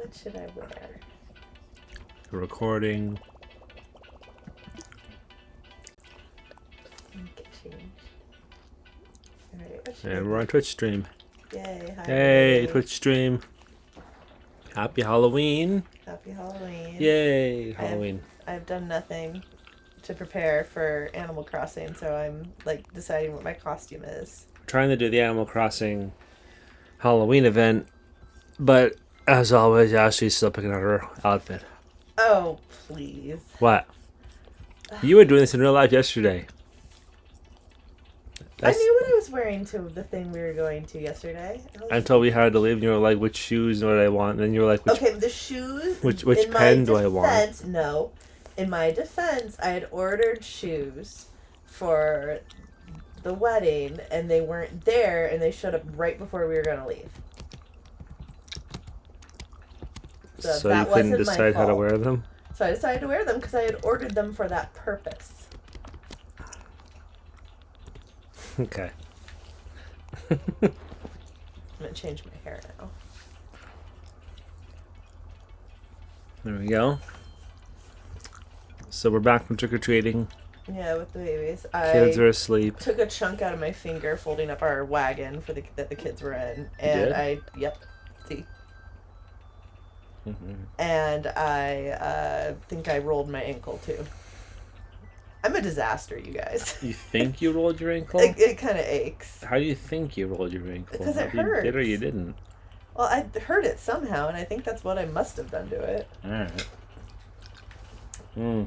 What should I wear? Recording. Make it change. Alright, And we're on Twitch stream. Yay, hi. Hey, everybody. Twitch stream. Happy Halloween. Happy Halloween. Yay, Halloween. I've done nothing to prepare for Animal Crossing, so I'm like deciding what my costume is. We're trying to do the Animal Crossing Halloween event, but as always, Ashley's still picking out her outfit. Oh, please. What? You were doing this in real life yesterday. I knew what I was wearing to the thing we were going to yesterday. Until we had to leave, and you were like, which shoes do I want? And then you were like, the shoes. Which pen do I want? No. In my defense, I had ordered shoes for the wedding, and they weren't there, and they showed up right before we were going to leave. So you couldn't decide how to wear them? So I decided to wear them because I had ordered them for that purpose. Okay. I'm going to change my hair now. There we go. So we're back from trick-or-treating. Yeah, with the babies. Kids are asleep. Took a chunk out of my finger folding up our wagon that the kids were in. And see. Mm-hmm. And I think I rolled my ankle too. I'm a disaster, you guys. You think you rolled your ankle? It kind of aches. How do you think you rolled your ankle? Because it hurts. You did or you hurts. didn't? Well, I heard it somehow, and I think that's what I must have done to it. Alright. Hmm.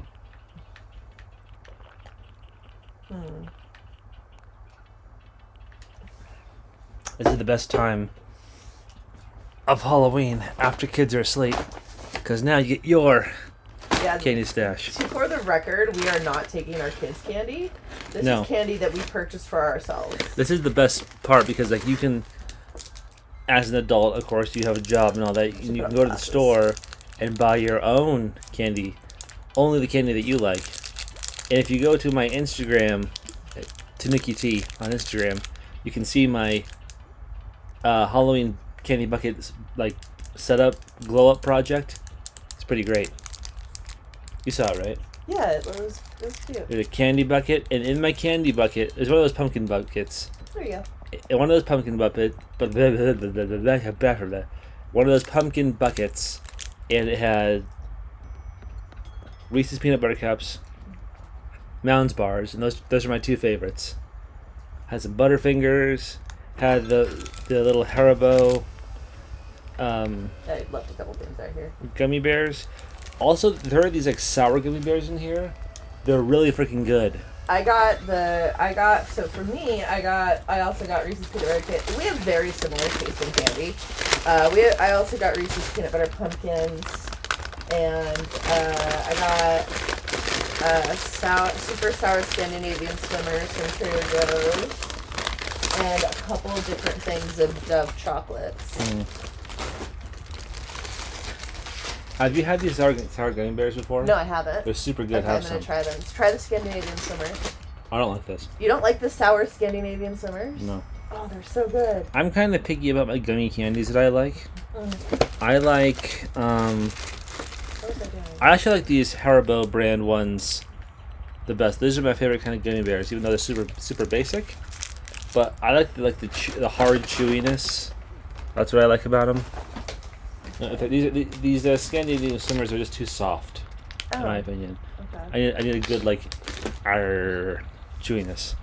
This is the best time of Halloween after kids are asleep. Because now you get your candy stash. For the record, we are not taking our kids' candy. This is candy that we purchased for ourselves. This is the best part because like you can, as an adult, of course, you have a job and all that. And you can go to the store and buy your own candy. Only the candy that you like. And if you go to my Instagram, Tanooki Tee on Instagram, you can see my Halloween candy bucket like setup glow up project. It's pretty great. You saw it, right? Yeah, it was cute. There's a candy bucket, and in my candy bucket is one of those pumpkin buckets. There you go. And one of those pumpkin one of those pumpkin buckets, and it had Reese's peanut butter cups, Mounds bars, and those are my two favorites. Had some Butterfingers, had the little Haribo I left a couple things out here. gummy bears. Also, there are these like sour gummy bears in here. They're really freaking good. I also got Reese's peanut butter kit. We have very similar tasting candy. I also got Reese's peanut butter pumpkins, and I got super sour Scandinavian swimmers from Trader Joe's, and a couple of different things of Dove chocolates. Have you had these sour gummy bears before? No, I haven't. They're super good. Okay, I'm gonna try them. Try the Scandinavian swimmers. I don't like this. You don't like the sour Scandinavian swimmers? No. Oh, they're so good. I'm kind of picky about my gummy candies that I like. I like, I actually like these Haribo brand ones the best. These are my favorite kind of gummy bears, even though they're super basic. But I like the hard chewiness. That's what I like about them. These Scandinavian swimmers are just too soft, in my opinion. Okay. I need a good chewiness.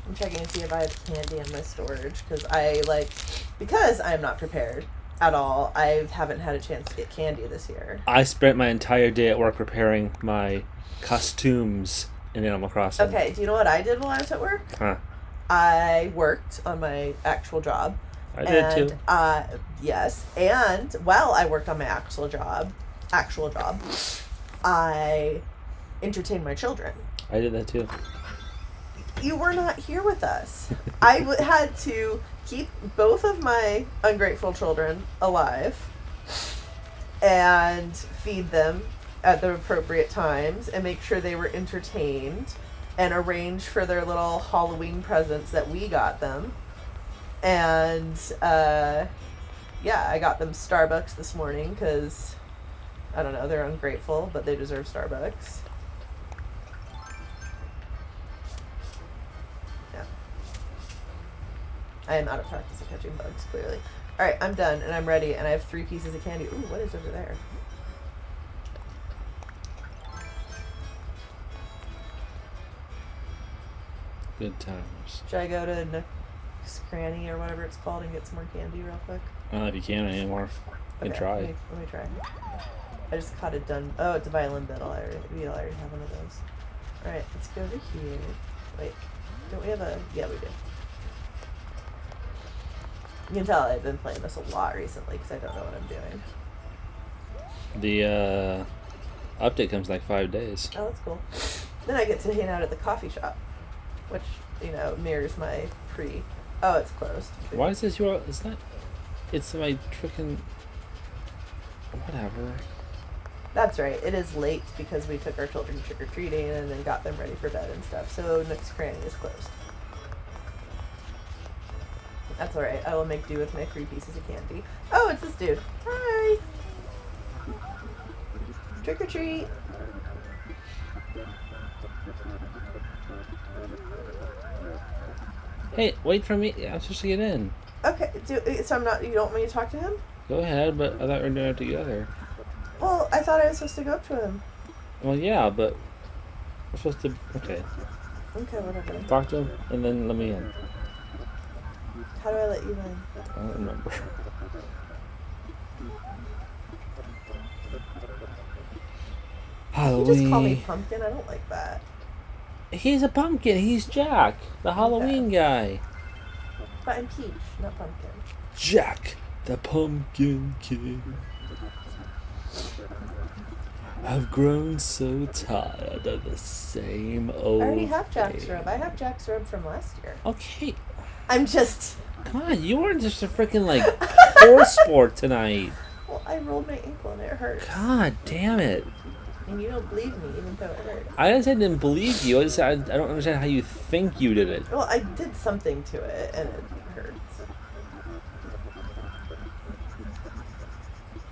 I'm checking to see if I have candy in my storage because I am not prepared at all. I haven't had a chance to get candy this year. I spent my entire day at work preparing my costumes in Animal Crossing. Okay, do you know what I did while I was at work? Huh. I worked on my actual job. I did too. Yes, and while I worked on my actual job, I entertained my children. I did that too. You were not here with us. I had to keep both of my ungrateful children alive and feed them at the appropriate times and make sure they were entertained and arrange for their little Halloween presents that we got them. And yeah, I got them Starbucks this morning because, I don't know, they're ungrateful, but they deserve Starbucks. Yeah. I am out of practice at catching bugs, clearly. Alright, I'm done, and I'm ready, and I have 3 pieces of candy. Ooh, what is over there? Good times. Should I go to Nook's Cranny or whatever it's called and get some more candy real quick? I don't know if you can anymore. You can try. Let me try. I just caught it done. Oh, it's a violin biddle. We already have one of those. Alright, let's go over here. Wait, don't we have a... Yeah, we do. You can tell I've been playing this a lot recently because I don't know what I'm doing. The update comes in like 5 days. Oh, that's cool. Then I get to hang out at the coffee shop, which, you know, mirrors my pre... Oh, it's closed. Why is this your... It's not... It's my freaking... Whatever. That's right. It is late because we took our children trick-or-treating and then got them ready for bed and stuff. So Nook's Cranny is closed. That's alright. I will make do with my 3 pieces of candy. Oh, it's this dude. Hi! Trick-or-treat! Hey, wait for me. I'm supposed to get in. Okay, so I'm not... You don't want me to talk to him? Go ahead, but I thought we were doing it together. Well, I thought I was supposed to go up to him. Well, yeah, but we're supposed to... Okay. Okay, whatever. Talk to him, and then let me in. How do I let you in? I don't remember. Halloween. You just call me Pumpkin? I don't like that. He's a pumpkin. He's Jack, the Halloween guy. But I'm Peach, not Pumpkin. Jack, the Pumpkin King. I've grown so tired of the same old I already have Jack's thing. rub. I have Jack's rub from last year. Okay. I'm just... Come on, you weren't just a freaking, like, horse sport tonight. Well, I rolled my ankle and it hurts. God damn it. And you don't believe me, even though it hurt. I didn't say I didn't believe you. I just said I don't understand how you think you did it. Well, I did something to it, and it hurts.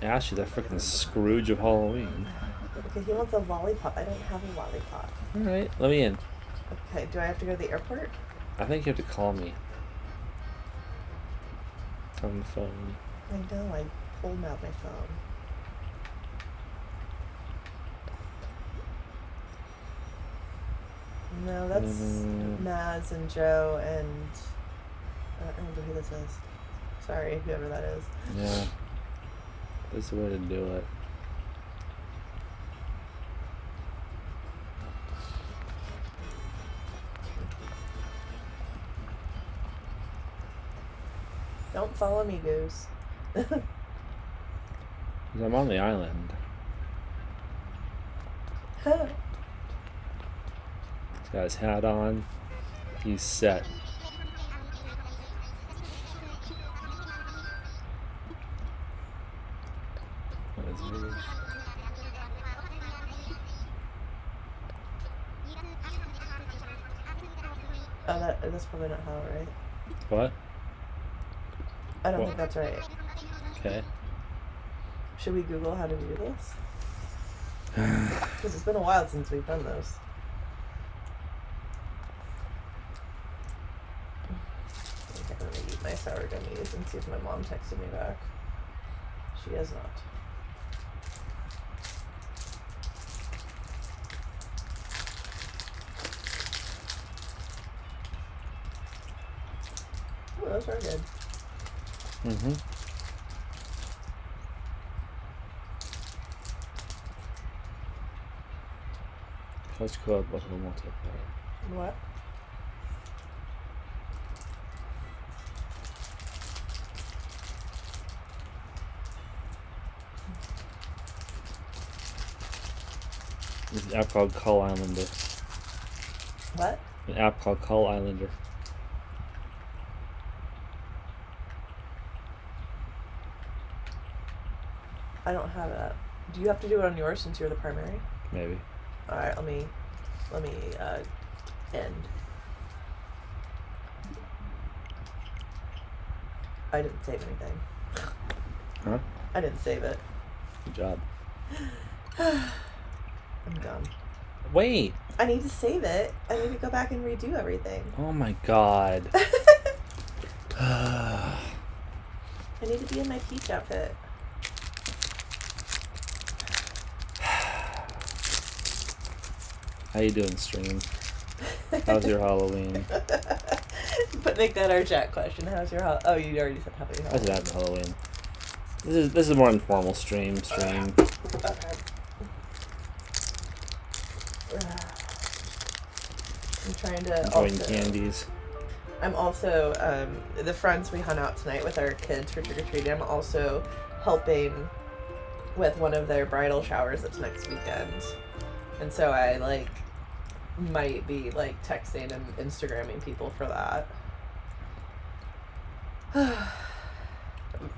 Ashley, that freaking Scrooge of Halloween. Okay, he wants a lollipop. I don't have a lollipop. Alright, let me in. Okay, do I have to go to the airport? I think you have to call me. On the phone. I know, I pulled out my phone. No, that's Maz and Joe and... I don't remember who this is. Sorry, whoever that is. Yeah. That's the way to do it. Don't follow me, Goose. 'Cause I'm on the island. He's got his hat on. He's set. What is it? Oh, that's probably not how, right? What? I don't What? think that's right. Okay. Should we Google how to do this? Because it's been a while since we've done this. Okay, I'm gonna eat my sour gummies and see if my mom texted me back. She has not. Oh, those are good. Mm-hmm. Let's go up with a multiplier. What? There's an app called Call Islander. What? An app called Call Islander. I don't have that. Do you have to do it on yours since you're the primary? Maybe. Alright, let me end. I didn't save anything. Huh? I didn't save it. Good job. I'm dumb. Wait. I need to save it. I need to go back and redo everything. Oh my god. I need to be in my peach outfit. How you doing, stream? How's your Halloween? But make that our chat question. How's your Oh, you already said happy I Halloween. said happy Halloween. This is a more informal stream. Okay. I'm trying to Enjoying candies. I'm also the friends we hung out tonight with our kids for trick or treating. I'm also helping with one of their bridal showers that's next weekend, and so I might be texting and Instagramming people for that.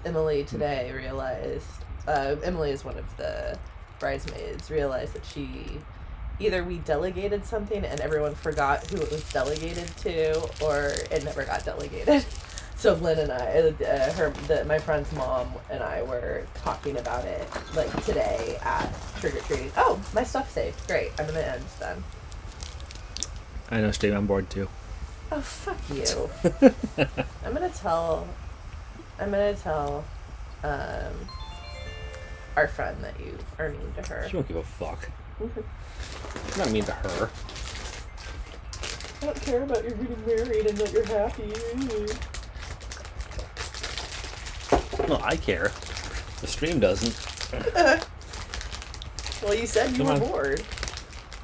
Emily today realized Emily is one of the bridesmaids, realized that either we delegated something and everyone forgot who it was delegated to, or it never got delegated. So Lynn and I, my friend's mom and I were talking about it today at trick or treating. Oh, my stuff's saved. Great. I'm gonna end then. I know, stream. I'm bored too. Oh, fuck you. I'm gonna tell our friend that you are mean to her. She don't give a fuck. I'm not mean to her. I don't care about you getting married and that you're happy. No, I care. The stream doesn't. Well, you said you were bored.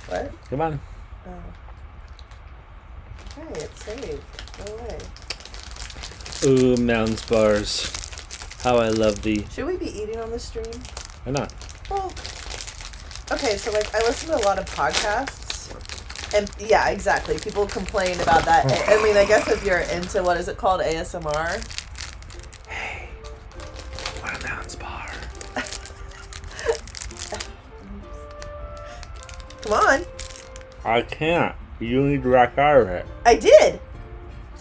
What? Come on. Oh. Okay, it's saved. Go away. Ooh, mountain bars. How I love thee. Should we be eating on the stream? Why not? Well, okay, so I listen to a lot of podcasts, and yeah, exactly. People complain about that. I mean, I guess if you're into what is it called, ASMR. Hey, what a mountain bar. Come on. I can't. You need to back out of it. I did.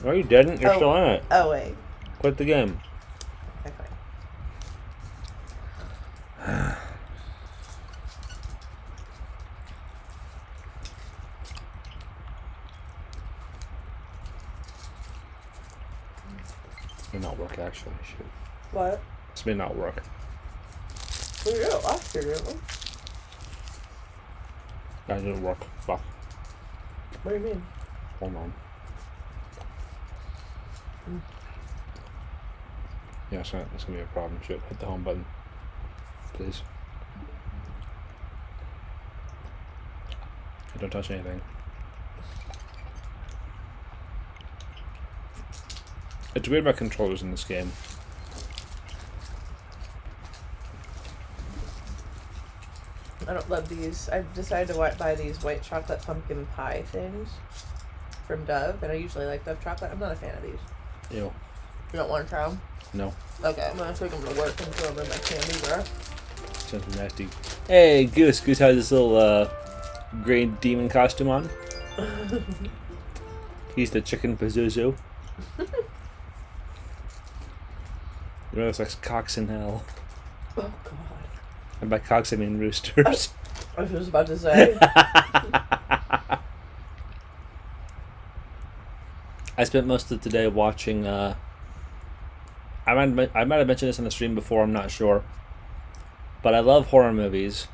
No, you didn't. You're still in it. Oh wait. Quit the game. Okay. May not work actually. Shoot. What? This may not work. We got it last year, didn't we? That didn't work. Fuck. What do you mean? Hold on. Yeah, it's gonna be a problem. Shit. Hit the home button. Please. Don't touch anything. It's weird about controllers in this game. I don't love these. I've decided to buy these white chocolate pumpkin pie things from Dove, and I usually like Dove chocolate. I'm not a fan of these. Ew. You don't want to try them? No. Okay, I'm gonna take them to work and throw them in my candy bar. Something nasty. Hey, Goose. Goose has this little green demon costume on. He's the chicken Pazuzu. He looks like cocks in hell. Oh god. And by cocks I mean roosters. I was just about to say. I spent most of today watching. I might have mentioned this on the stream before. I'm not sure, but I love horror movies.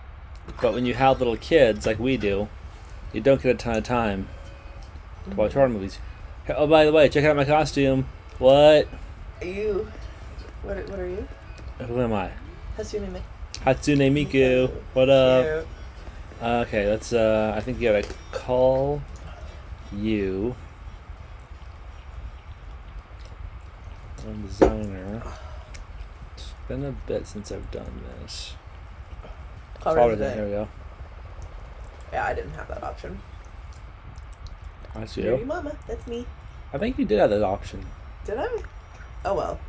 But when you have little kids like we do, you don't get a ton of time to watch horror movies. Oh, by the way, check out my costume. What? Are you? What are you? Who am I? Hatsune Miku. What up? Cute. Okay, let's. I think you gotta call you. I'm designer. It's been a bit since I've done this. Call There Resident. we go. Yeah, I didn't have that option. That's You're your you. mama. That's me. I think you did have that option. Did I? Oh well.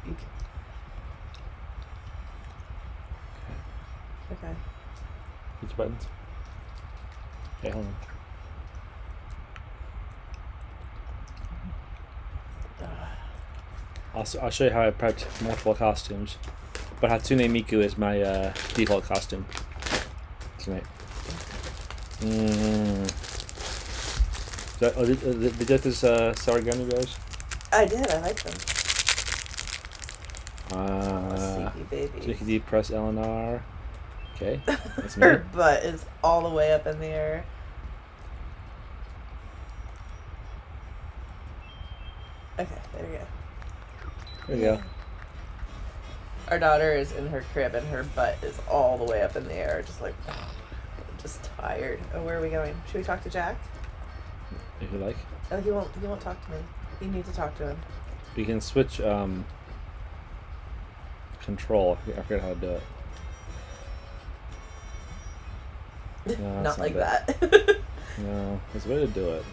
Okay. Which buttons? Okay, hold on. I'll show you how I prepped multiple costumes. But Hatsune Miku is my default costume tonight. Did you get this sour gummy bears? I did. I like them. Tanooki Baby. Tee, press L and R. Okay, that's me. Her butt is all the way up in the air. Okay, there we go. There you go. Our daughter is in her crib and her butt is all the way up in the air, just like, just tired. Oh, where are we going? Should we talk to Jack? If you like. Oh, he won't talk to me. You need to talk to him. You can switch control. I forget how to do it. No, Not like it. that. No, there's a way to do it.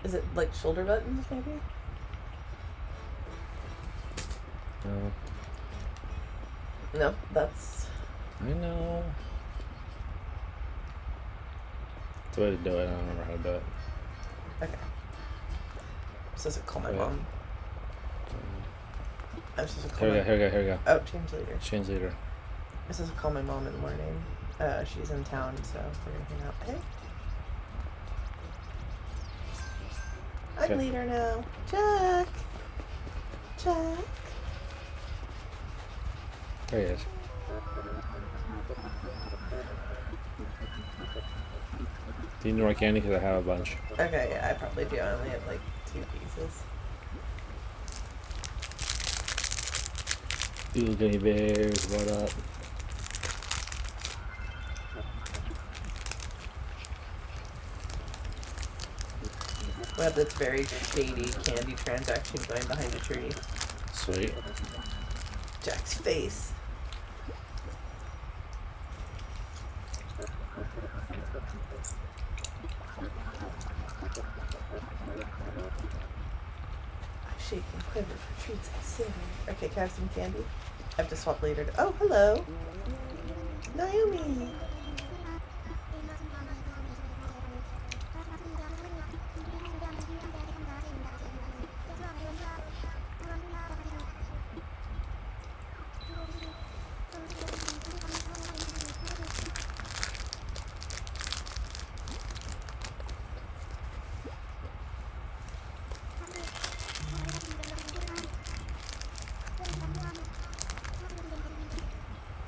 Is it like shoulder buttons, maybe? No. No, that's... I know. It's a way to do it. I don't remember how to do it. Okay. I'm supposed to call my Wait. mom. I'm supposed to call Here we go. Oh, change leader. Change leader. I'm supposed to call my mom in the morning. She's in town, so we're gonna hang out. Hey. I'm Okay. leader now. Jack. Jack. There he is. Do you need more candy? Because I have a bunch. Okay, yeah, I probably do. I only have like 2 pieces. Ooh, gummy bears, what up? We have this very shady candy transaction going behind a tree. Sweet. Jack's face. I shake and quiver for treats I savor. Okay, can I have some candy? I have to swap later. Oh, hello. Naomi.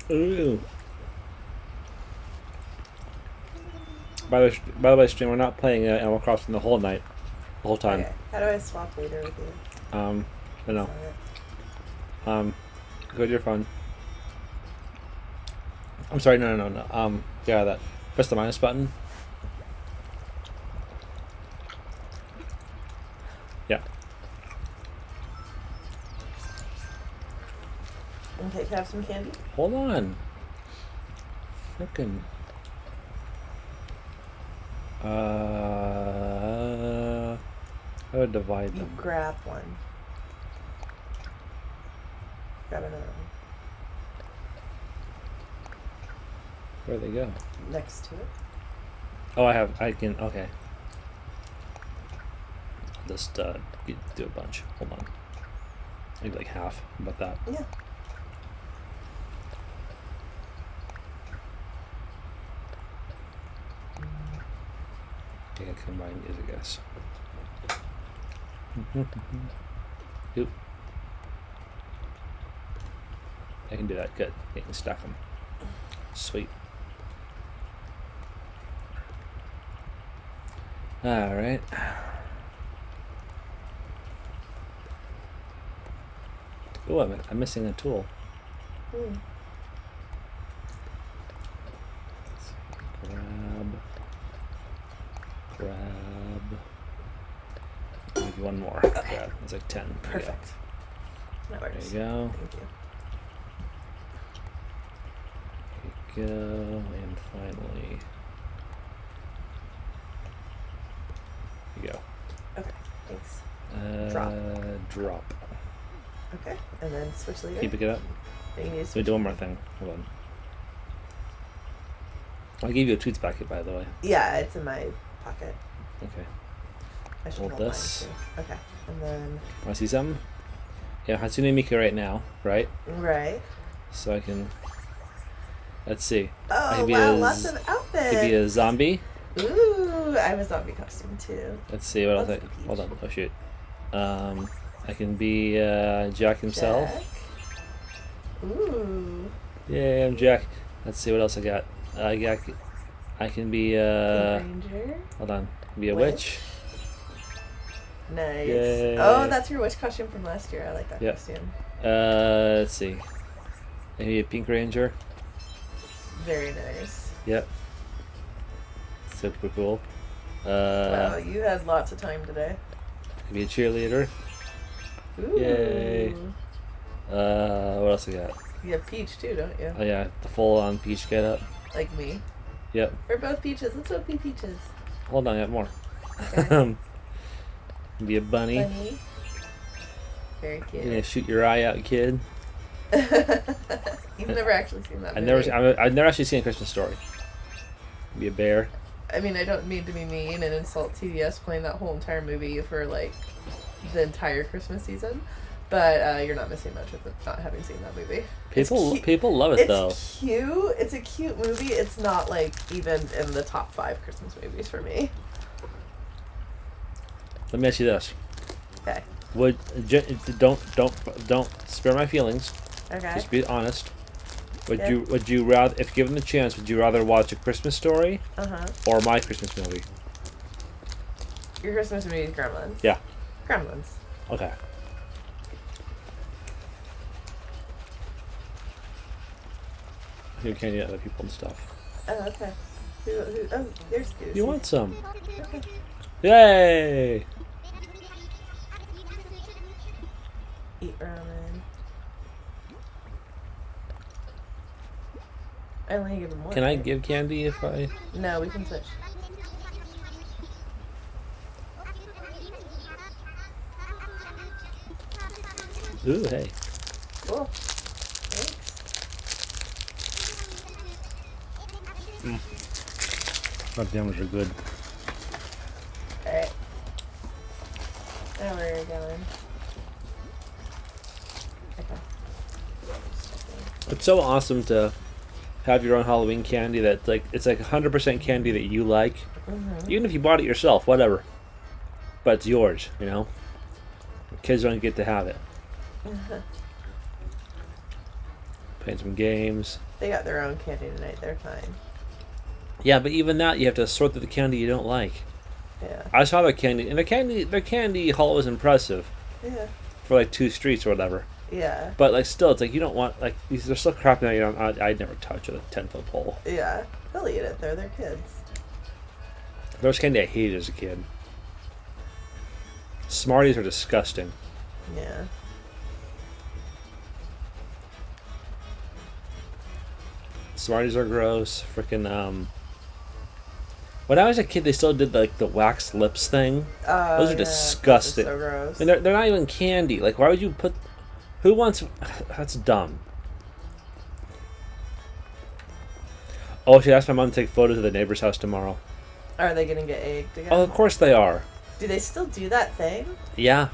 Ooh. By the way, stream, we're not playing Animal Crossing the whole night, the whole time. Okay. How do I swap later with you? I don't know. Sorry. Go to your phone. I'm sorry, no. Get out of that. Press the minus button. Yeah. Okay, can I have some candy? Hold on. Frickin'. How to divide You them? grab one. Grab another one. Where'd they go? Next to it. Oh, I can, okay. Just do a bunch. Hold on. Maybe like half. How about that? Yeah. I can combine these, I guess. Oop. I can do that. Good. I can stack them. Sweet. All right. Oh, I'm missing a tool. Mm. Grab. Maybe one more. Okay. Grab. It's like 10. Perfect. That There works. you go. Thank you. There you go. And finally. There you go. Okay, thanks. Drop. Okay, and then switch leader. Keep it up. You need to Let me switch. do one more thing. Hold on. I gave you a tweets packet, by the way. Yeah, it's in my pocket. Okay. I should Hold hold this. mine too. Okay, and then Want to see something? Yeah, Hatsune Miku right now, right? Right. So I can. Let's see. I Oh could be wow, a lots of outfits. Could be a zombie. Ooh, I have a zombie costume too. Let's see what else. Let's be Peach. Hold on. Oh shoot. I can be Jack himself. Jack. Ooh. Yeah, I'm Jack. Let's see what else I got. I can be Ranger. hold on. Be a witch. Nice. Yay. Oh, that's your witch costume from last year. I like that Yep. costume. Let's see. Maybe a pink ranger. Very nice. Yep. Super cool. Wow, you had lots of time today. Be a cheerleader. Ooh. Yay. What else I got? You have Peach too, don't you? Oh yeah, the full-on peach get-up. Like me. Yep. We're both peaches. Let's both be peaches. Hold on, I got more. Okay. Be a bunny. Bunny. Very cute. You're gonna shoot your eye out, kid. You've never actually seen that movie. I've never actually seen A Christmas Story. Be a bear. I mean, I don't mean to be mean and insult TDS playing that whole entire movie for like the entire Christmas season, but you're not missing much with not having seen that movie. People love it though. It's cute. It's a cute movie. It's not like even in the top 5 Christmas movies for me. Let me ask you this. Okay. Don't spare my feelings. Okay. Just be honest. Yeah. Would you rather, if given the chance, would you rather watch A Christmas Story or My Christmas Movie? Your Christmas movie is Gremlins. Yeah. Gremlins. Okay. You can't eat other people and stuff. Oh, okay. Oh, there's Goose. You want some? Okay. Yay! Eat ramen. I only give him one. Can I right? give candy if I... No, we can switch. Ooh, hey. Cool. Thanks. Pajamas are good. Alright. Now where are you going? Okay. It's so awesome to have your own Halloween candy that it's like 100% candy that you like. Mm-hmm. Even if you bought it yourself, whatever. But it's yours, you know? Kids don't get to have it. Playing some games. They got their own candy tonight. They're fine. Yeah, but even that, you have to sort through the candy you don't like. Yeah. I saw their candy, and their candy haul was impressive. Yeah. For like 2 streets or whatever. Yeah. But like still, it's like you don't want they're still crapping out. You know, I'd never touch a 10-foot pole. Yeah. They'll eat it. They're their kids. There was candy I hated as a kid. Smarties are disgusting. Yeah. Smarties are gross. Freaking when I was a kid, they still did like the wax lips thing. Those are disgusting. So gross. And they're not even candy. Like, why would you put? Who wants? That's dumb. Oh, I should ask my mom to take photos of the neighbor's house tomorrow. Are they gonna get egged again? Oh, of course they are. Do they still do that thing? Yeah.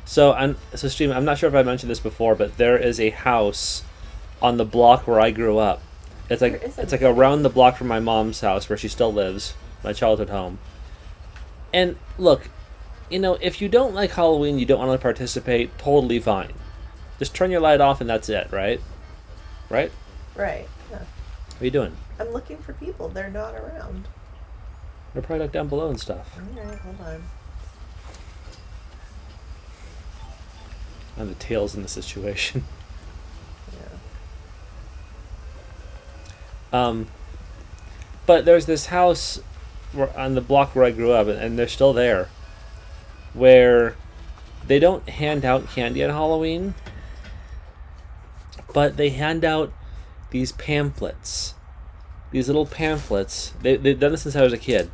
So stream. I'm not sure if I mentioned this before, but there is a house on the block where I grew up. It's like around the block from my mom's house where she still lives, my childhood home. And look, you know, if you don't like Halloween, you don't want to participate, totally fine. Just turn your light off and that's it, right? Right? Right. Yeah. What are you doing? I'm looking for people. They're not around. They're probably like down below and stuff. Alright, hold on. I'm the tails in the situation. Yeah. But there's this house on the block where I grew up, and they're still there, where they don't hand out candy on Halloween, but they hand out these pamphlets. These little pamphlets. They've done this since I was a kid.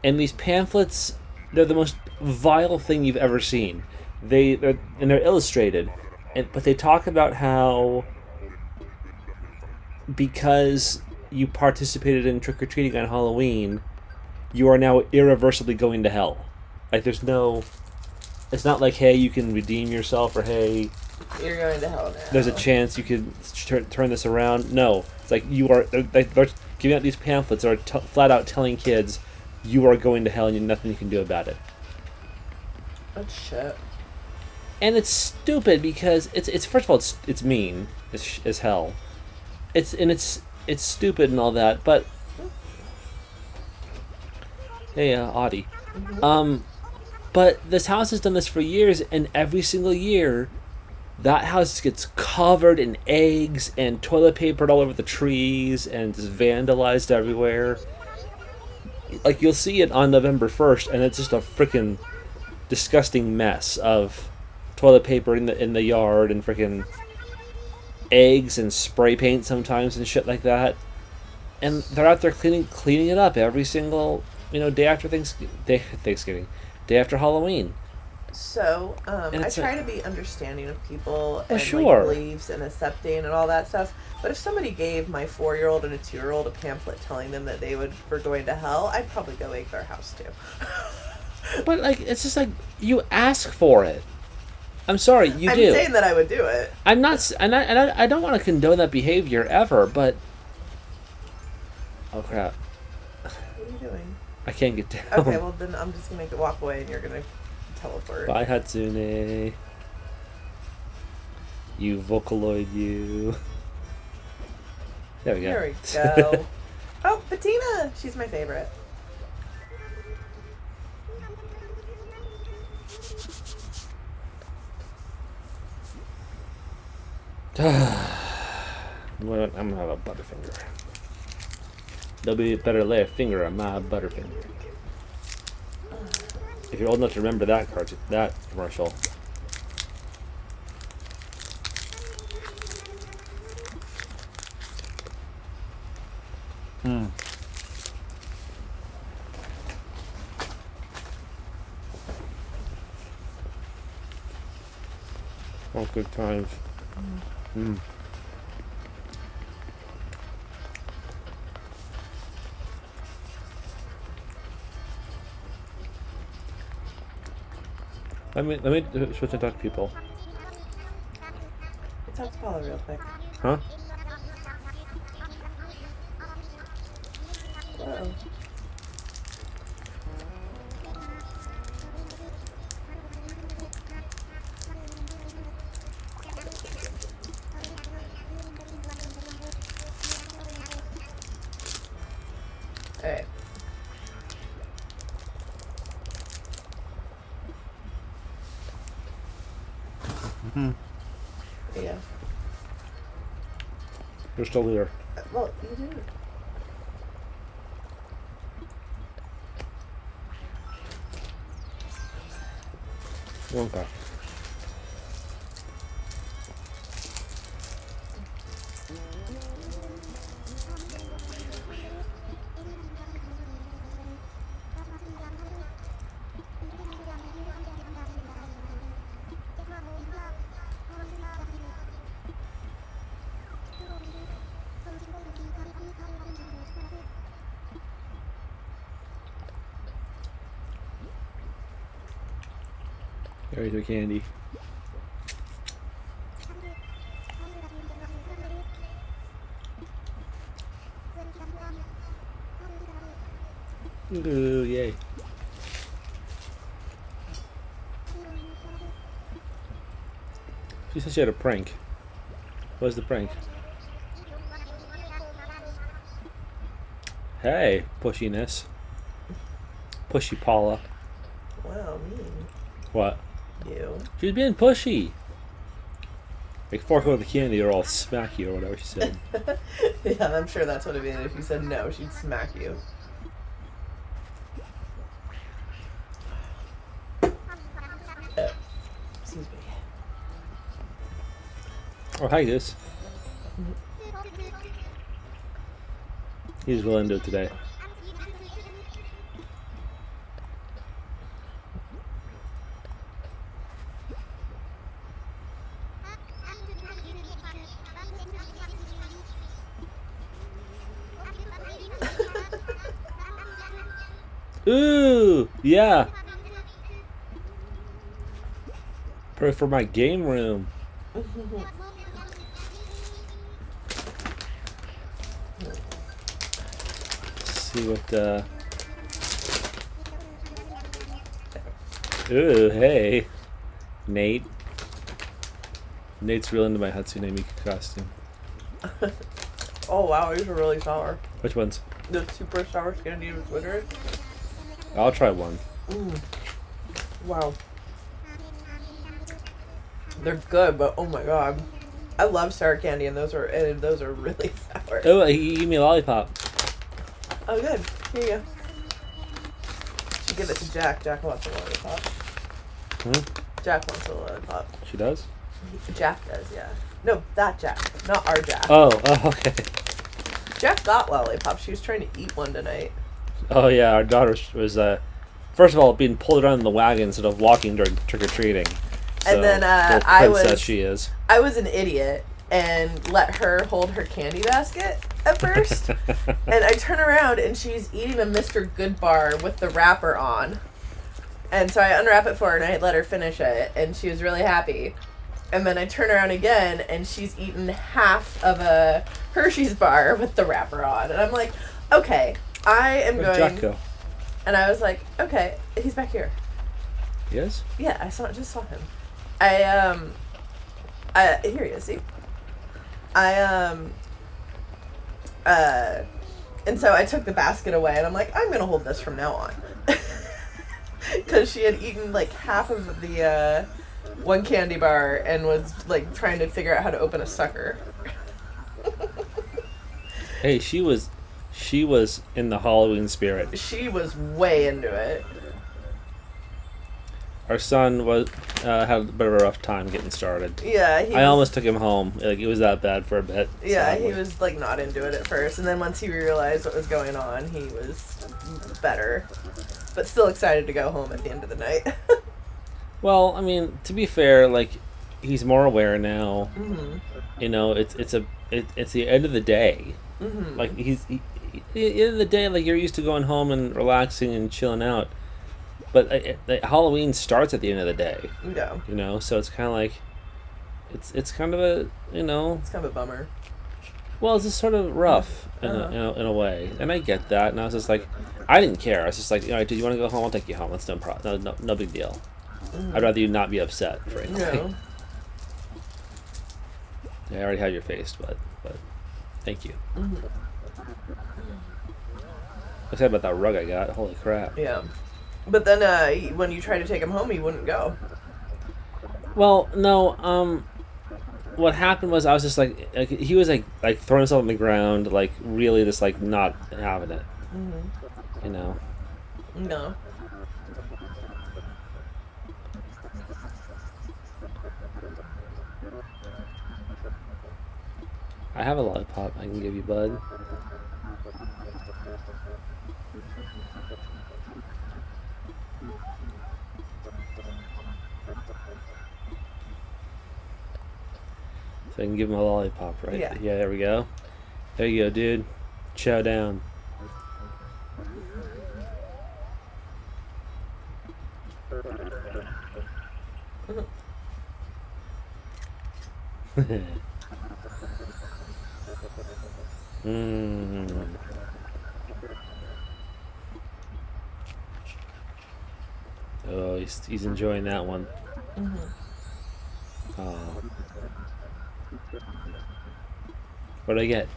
And these pamphlets, they're the most vile thing you've ever seen. They're illustrated, but they talk about how because you participated in trick-or-treating on Halloween, you are now irreversibly going to hell. Like, there's no It's not like, hey, you can redeem yourself, or hey, You're going to hell now. there's a chance you could turn this around. No, it's like they're giving out these pamphlets that are flat out telling kids you are going to hell and nothing you can do about it. That's shit. And it's stupid because it's first of all it's mean as hell. It's stupid and all that, but hey, Audie. Mm-hmm. But this house has done this for years, and every single year, that house gets covered in eggs and toilet papered all over the trees and just vandalized everywhere. Like, you'll see it on November 1st, and it's just a freaking disgusting mess of toilet paper in the yard and freaking eggs and spray paint sometimes and shit like that. And they're out there cleaning it up every single day after Thanksgiving. Day after Halloween. So, I try to be understanding of people and like beliefs and accepting and all that stuff. But if somebody gave my 4-year-old and a 2-year-old a pamphlet telling them that they were going to hell, I'd probably go egg their house too. But like, it's just like you ask for it. I'm sorry, you do. I'm saying that I would do it. I'm not, and I don't want to condone that behavior ever. But oh crap! What are you doing? I can't get down. Okay, well then I'm just gonna make it walk away, and you're gonna teleport. Bye, Hatsune. You Vocaloid, you. There we go. There we go. Oh, Patina! She's my favorite. I'm gonna have a Butterfinger. Nobody better lay a finger on my Butterfinger. If you're old enough to remember that commercial. Oh, good times. Let me switch and talk to people. Talk to Paula real quick. Huh? Uh-oh. Alright. Yeah. You're still here. Well, you didn't. Okay. There's your candy. Ooh, yay. She said she had a prank. What's the prank? Hey, pushiness. Pushy Paula. Wow, mean. What? You. She's being pushy. Like, fork over the candy or I'll smack you or whatever she said. Yeah, I'm sure that's what it meant. If you said no, she'd smack you. Excuse me. Oh, hi, Goose. He's willing to do it today. Ooh, yeah. Perfect for my game room. Let's see what. Ooh, hey, Nate. Nate's real into my Hatsune Miku costume. Oh wow, these are really sour. Which ones? The super sour Scandinavian Twitter. I'll try one. Wow. They're good, but oh my god. I love sour candy and those are really sour. Oh, he gave me a lollipop. Oh good. Here you go. Should give it to Jack. Jack wants a lollipop. Jack wants a lollipop. She does? Jack does, yeah. No, that Jack. Not our Jack. Oh, okay. Jack got lollipops. She was trying to eat one tonight. Oh yeah, our daughter was first of all being pulled around in the wagon instead of walking during trick or treating. So, And then she is. I was an idiot and let her hold her candy basket at first. And I turn around and she's eating a Mr. Good bar with the wrapper on. And so I unwrap it for her and I let her finish it and she was really happy. And then I turn around again and she's eaten half of a Hershey's bar with the wrapper on. And I'm like, okay, I am Where'd going. Jack go? And I was like, okay, he's back here. Yes? Yeah, I just saw him. Here he is, see? And so I took the basket away and I'm like, I'm gonna hold this from now on. Because she had eaten like half of the one candy bar and was like trying to figure out how to open a sucker. Hey, she was in the Halloween spirit. She was way into it. Our son had a bit of a rough time getting started. Yeah, I almost took him home. Like it was that bad for a bit. Yeah, sadly. he was like not into it at first, and then once he realized what was going on, he was better, but still excited to go home at the end of the night. Well, I mean, to be fair, like he's more aware now. Mm-hmm. You know, it's the end of the day. Mm-hmm. Like at the end of the day, like you're used to going home and relaxing and chilling out. But Halloween starts at the end of the day. Yeah. You know, so it's kind of like, it's kind of a, you know. It's kind of a bummer. Well, it's just sort of rough in a way, and I get that. And I was just like, I didn't care. I was just like, all right, do you want to go home? I'll take you home. That's no big deal. Mm-hmm. I'd rather you not be upset, frankly. No. Yeah, I already have your face, but thank you. Mm-hmm. I'm excited about that rug I got. Holy crap. Yeah. But then when you tried to take him home, he wouldn't go. Well, no, what happened was I was just like he was like throwing himself on the ground, like really just like not having it. Mm-hmm. You know? No. I have a lollipop I can give you, bud. So I can give him a lollipop, right? Yeah. Yeah, there we go. There you go, dude. Chow down. Oh, he's enjoying that one. Mm-hmm. Oh. What did I get?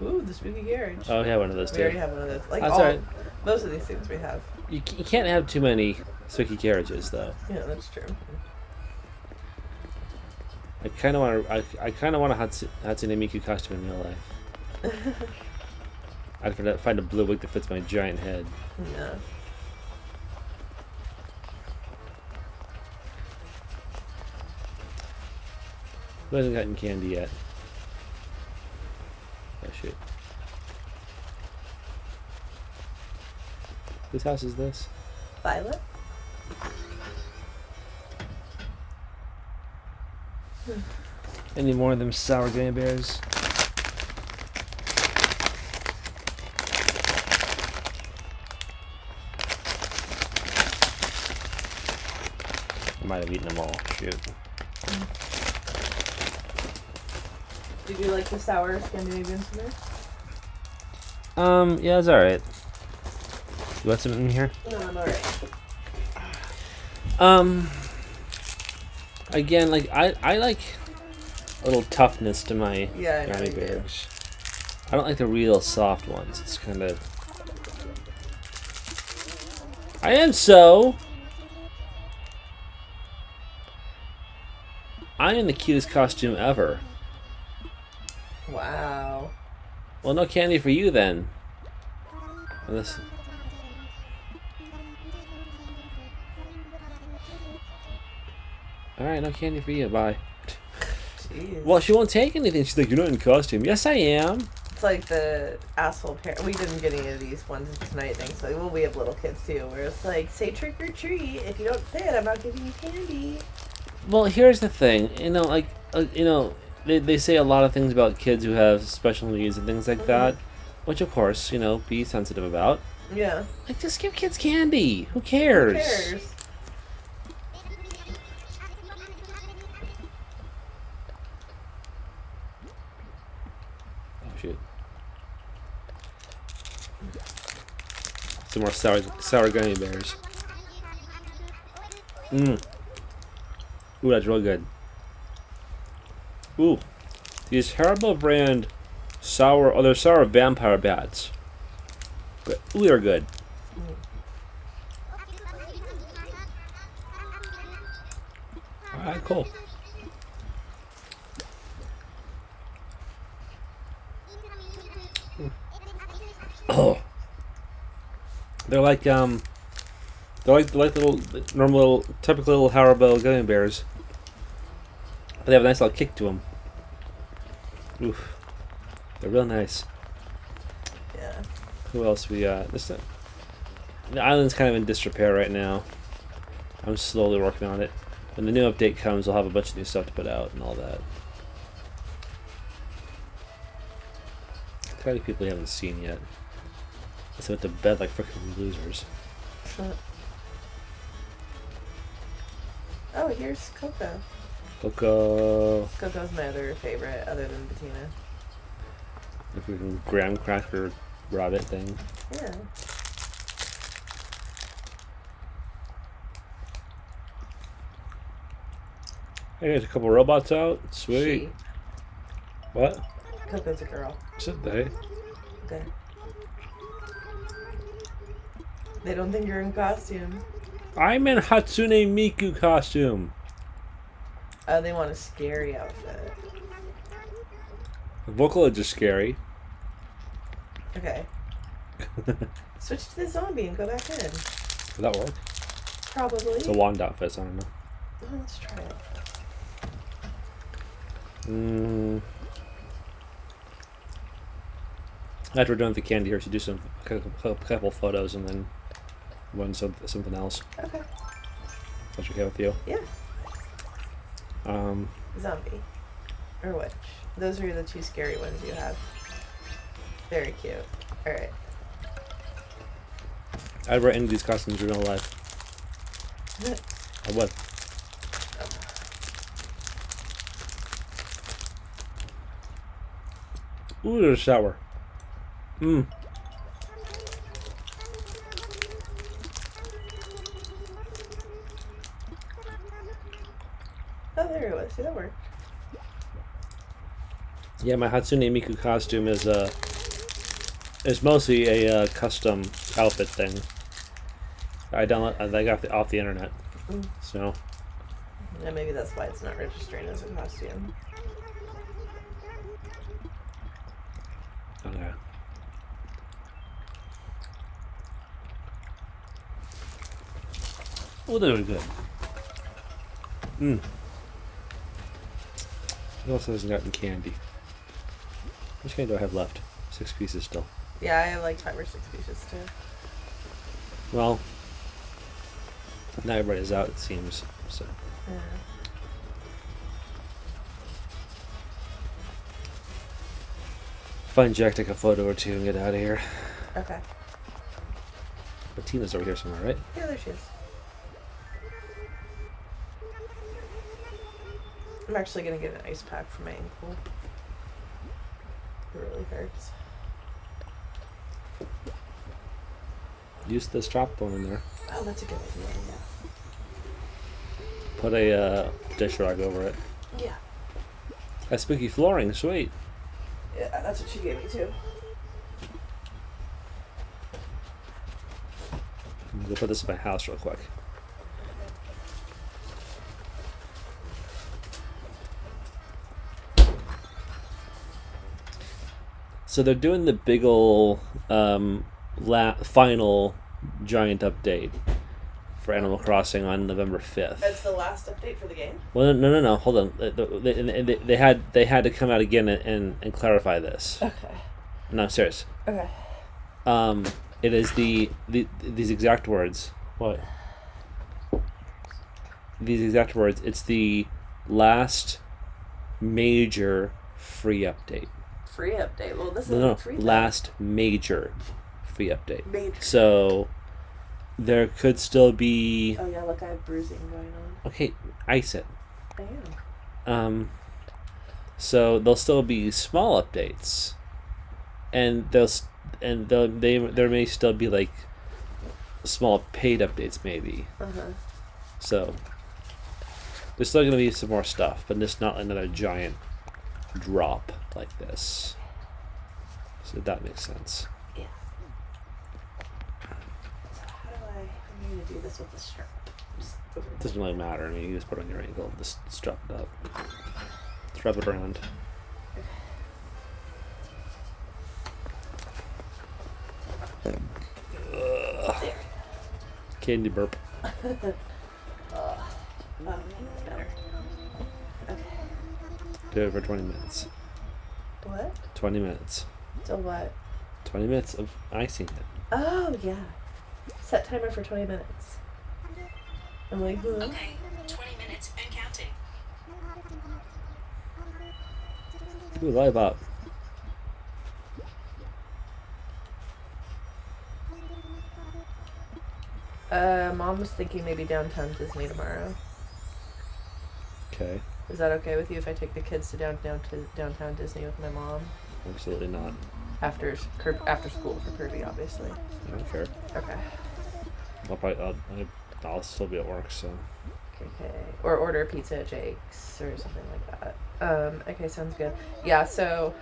Ooh, the spooky carriage. Oh, we have one of those We too. already have one of those. Like That's all right. Most of these things we have. You can't have too many spooky carriages, though. Yeah, that's true. I kind of want a Hatsune Miku costume in real life. I'd have to find a blue wig that fits my giant head. Yeah. Who hasn't gotten candy yet? Oh shit. Whose house is this? Violet? Any more of them sour gummy bears? I might have eaten them all. Shoot. Did you like the sour Scandinavian Smurf? Yeah, it's alright. You want some in here? No, I'm alright. Again, like, I like a little toughness to my Yeah, I know gummy you do. bears. I don't like the real soft ones. It's kind of... I am in the cutest costume ever. Wow. Well, no candy for you then. Unless... Alright, no candy for you. Bye. Jeez. Well, she won't take anything. She's like, you're not in costume. Yes, I am. It's like the asshole parent. We didn't get any of these ones tonight, thankfully. Well, we have little kids too, where it's like, say trick or treat. If you don't say it, I'm not giving you candy. Well, here's the thing. You know, like, they say a lot of things about kids who have special needs and things like that, which, of course, be sensitive about. Yeah. Like, just give kids candy. Who cares? Who cares? Oh, shoot. Some more sour gummy bears. Mmm. Ooh, that's real good. Ooh. These Haribo brand they're sour vampire bats. Ooh, they're good. Alright, cool. Oh. They're like little normal typical little Haribo gummy bears. But they have a nice little kick to them. Oof. They're real nice. Yeah. Who else we got? The island's kind of in disrepair right now. I'm slowly working on it. When the new update comes, I'll have a bunch of new stuff to put out and all that. How many people you haven't seen yet? They went to bed like freaking losers. Oh, here's Coco. Coco. Coco's my other favorite, other than Bettina. The freaking graham cracker rabbit thing. Yeah. Hey, there's a couple robots out. Sweet. She. What? Coco's a girl. Should they? Okay. They don't think you're in costume. I'm in Hatsune Miku costume. Oh, they want a scary outfit. The vocal is just scary. Okay. Switch to the zombie and go back in. Will that work? Probably. It's a wand outfit, so I don't know. Oh, let's try it. After we're done with the candy here, we should do a couple photos and then run something else. Okay. That's okay with you? Yeah. Um, Zombie. Or witch. Those are the two scary ones you have. Very cute. Alright. I'd wear any of these costumes in real life. I would. Ooh, there's a shower. Mmm. Oh, there it was. See, that worked. Yeah, my Hatsune Miku costume is mostly a custom outfit thing. I got off the internet. So. Yeah, maybe that's why it's not registering as a costume. Okay. Oh, they're good. Who else hasn't gotten candy? How much candy do I have left? 6 pieces still. Yeah, I have like 5 or 6 pieces too. Well, not everybody's out, it seems. So. Yeah. Find Jack, take a photo or two, and get out of here. Okay. But Tina's over here somewhere, right? Yeah, there she is. I'm actually gonna get an ice pack for my ankle. It really hurts. Use the strap bone in there. Oh, that's a good idea. Put a dish rag over it. Yeah. That spooky flooring, sweet. Yeah, that's what she gave me too. I'm gonna put this in my house real quick. So they're doing the big ol' final giant update for Animal Crossing on November 5th. That's the last update for the game? Well, no. Hold on. They had to come out again and clarify this. Okay. No, I'm serious. Okay. It is these exact words. What? These exact words. It's the last major free update. Free update? Well, this No, isn't free. last major free update. Major. So there could still be. Oh yeah, look, I have bruising going on. Okay, ice it. I am. So there'll still be small updates, and there may still be like small paid updates maybe. So there's still gonna be some more stuff, but just not another giant drop like this. So that makes sense. Yeah. So how do I'm gonna do this with the strap. It doesn't really matter. I mean, you just put it on your ankle, just strap it up, strap it around. Candy burp. That's better. Okay. Do it for 20 minutes. What? 20 minutes. So what? 20 minutes of icing it. Oh yeah. Set timer for 20 minutes. I'm like, Okay, 20 minutes and counting. Ooh, live up. Mom was thinking maybe downtown Disney tomorrow. Okay. Is that okay with you if I take the kids to downtown Disney with my mom? Absolutely not. After school for Kirby, obviously. I don't care. Okay. I'll still be at work, so. Okay. Or order pizza at Jake's or something like that. Okay, sounds good. Yeah, so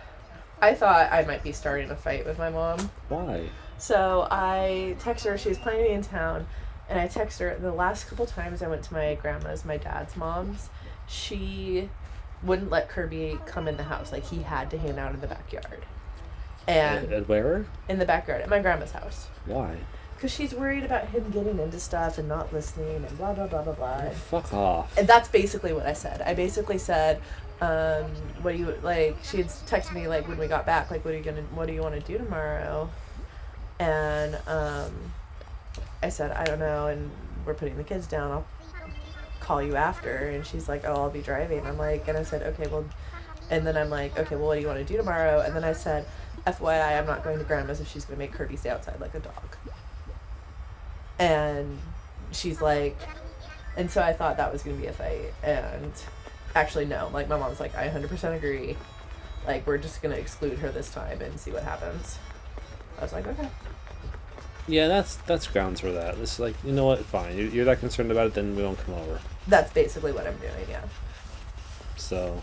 I thought I might be starting a fight with my mom. Why? So I text her, she was planning to be in town, and I text her the last couple times I went to my grandma's, my dad's mom's, she wouldn't let Kirby come in the house. Like, he had to hang out in the backyard. And At where? in the backyard at my grandma's house. Why? Because she's worried about him getting into stuff and not listening and blah, blah, blah, blah, blah. Oh, fuck off. And that's basically what I said. I basically said, what do you, like, she had texted me, like, when we got back, like, what do you want to do tomorrow? And, I said, I don't know, and we're putting the kids down, I'll call you after. And she's like, oh, I'll be driving. I'm like, and I said, okay, well, and then I'm like, okay, well, what do you want to do tomorrow? And then I said, FYI, I'm not going to grandma's if she's going to make Kirby stay outside like a dog. And she's like, and so I thought that was going to be a fight. And actually, no. Like, my mom's like, I 100% agree. Like, we're just going to exclude her this time and see what happens. I was like, okay. Yeah, that's grounds for that. It's like, you know what? Fine. You're that concerned about it, then we won't come over. That's basically what I'm doing, yeah. So.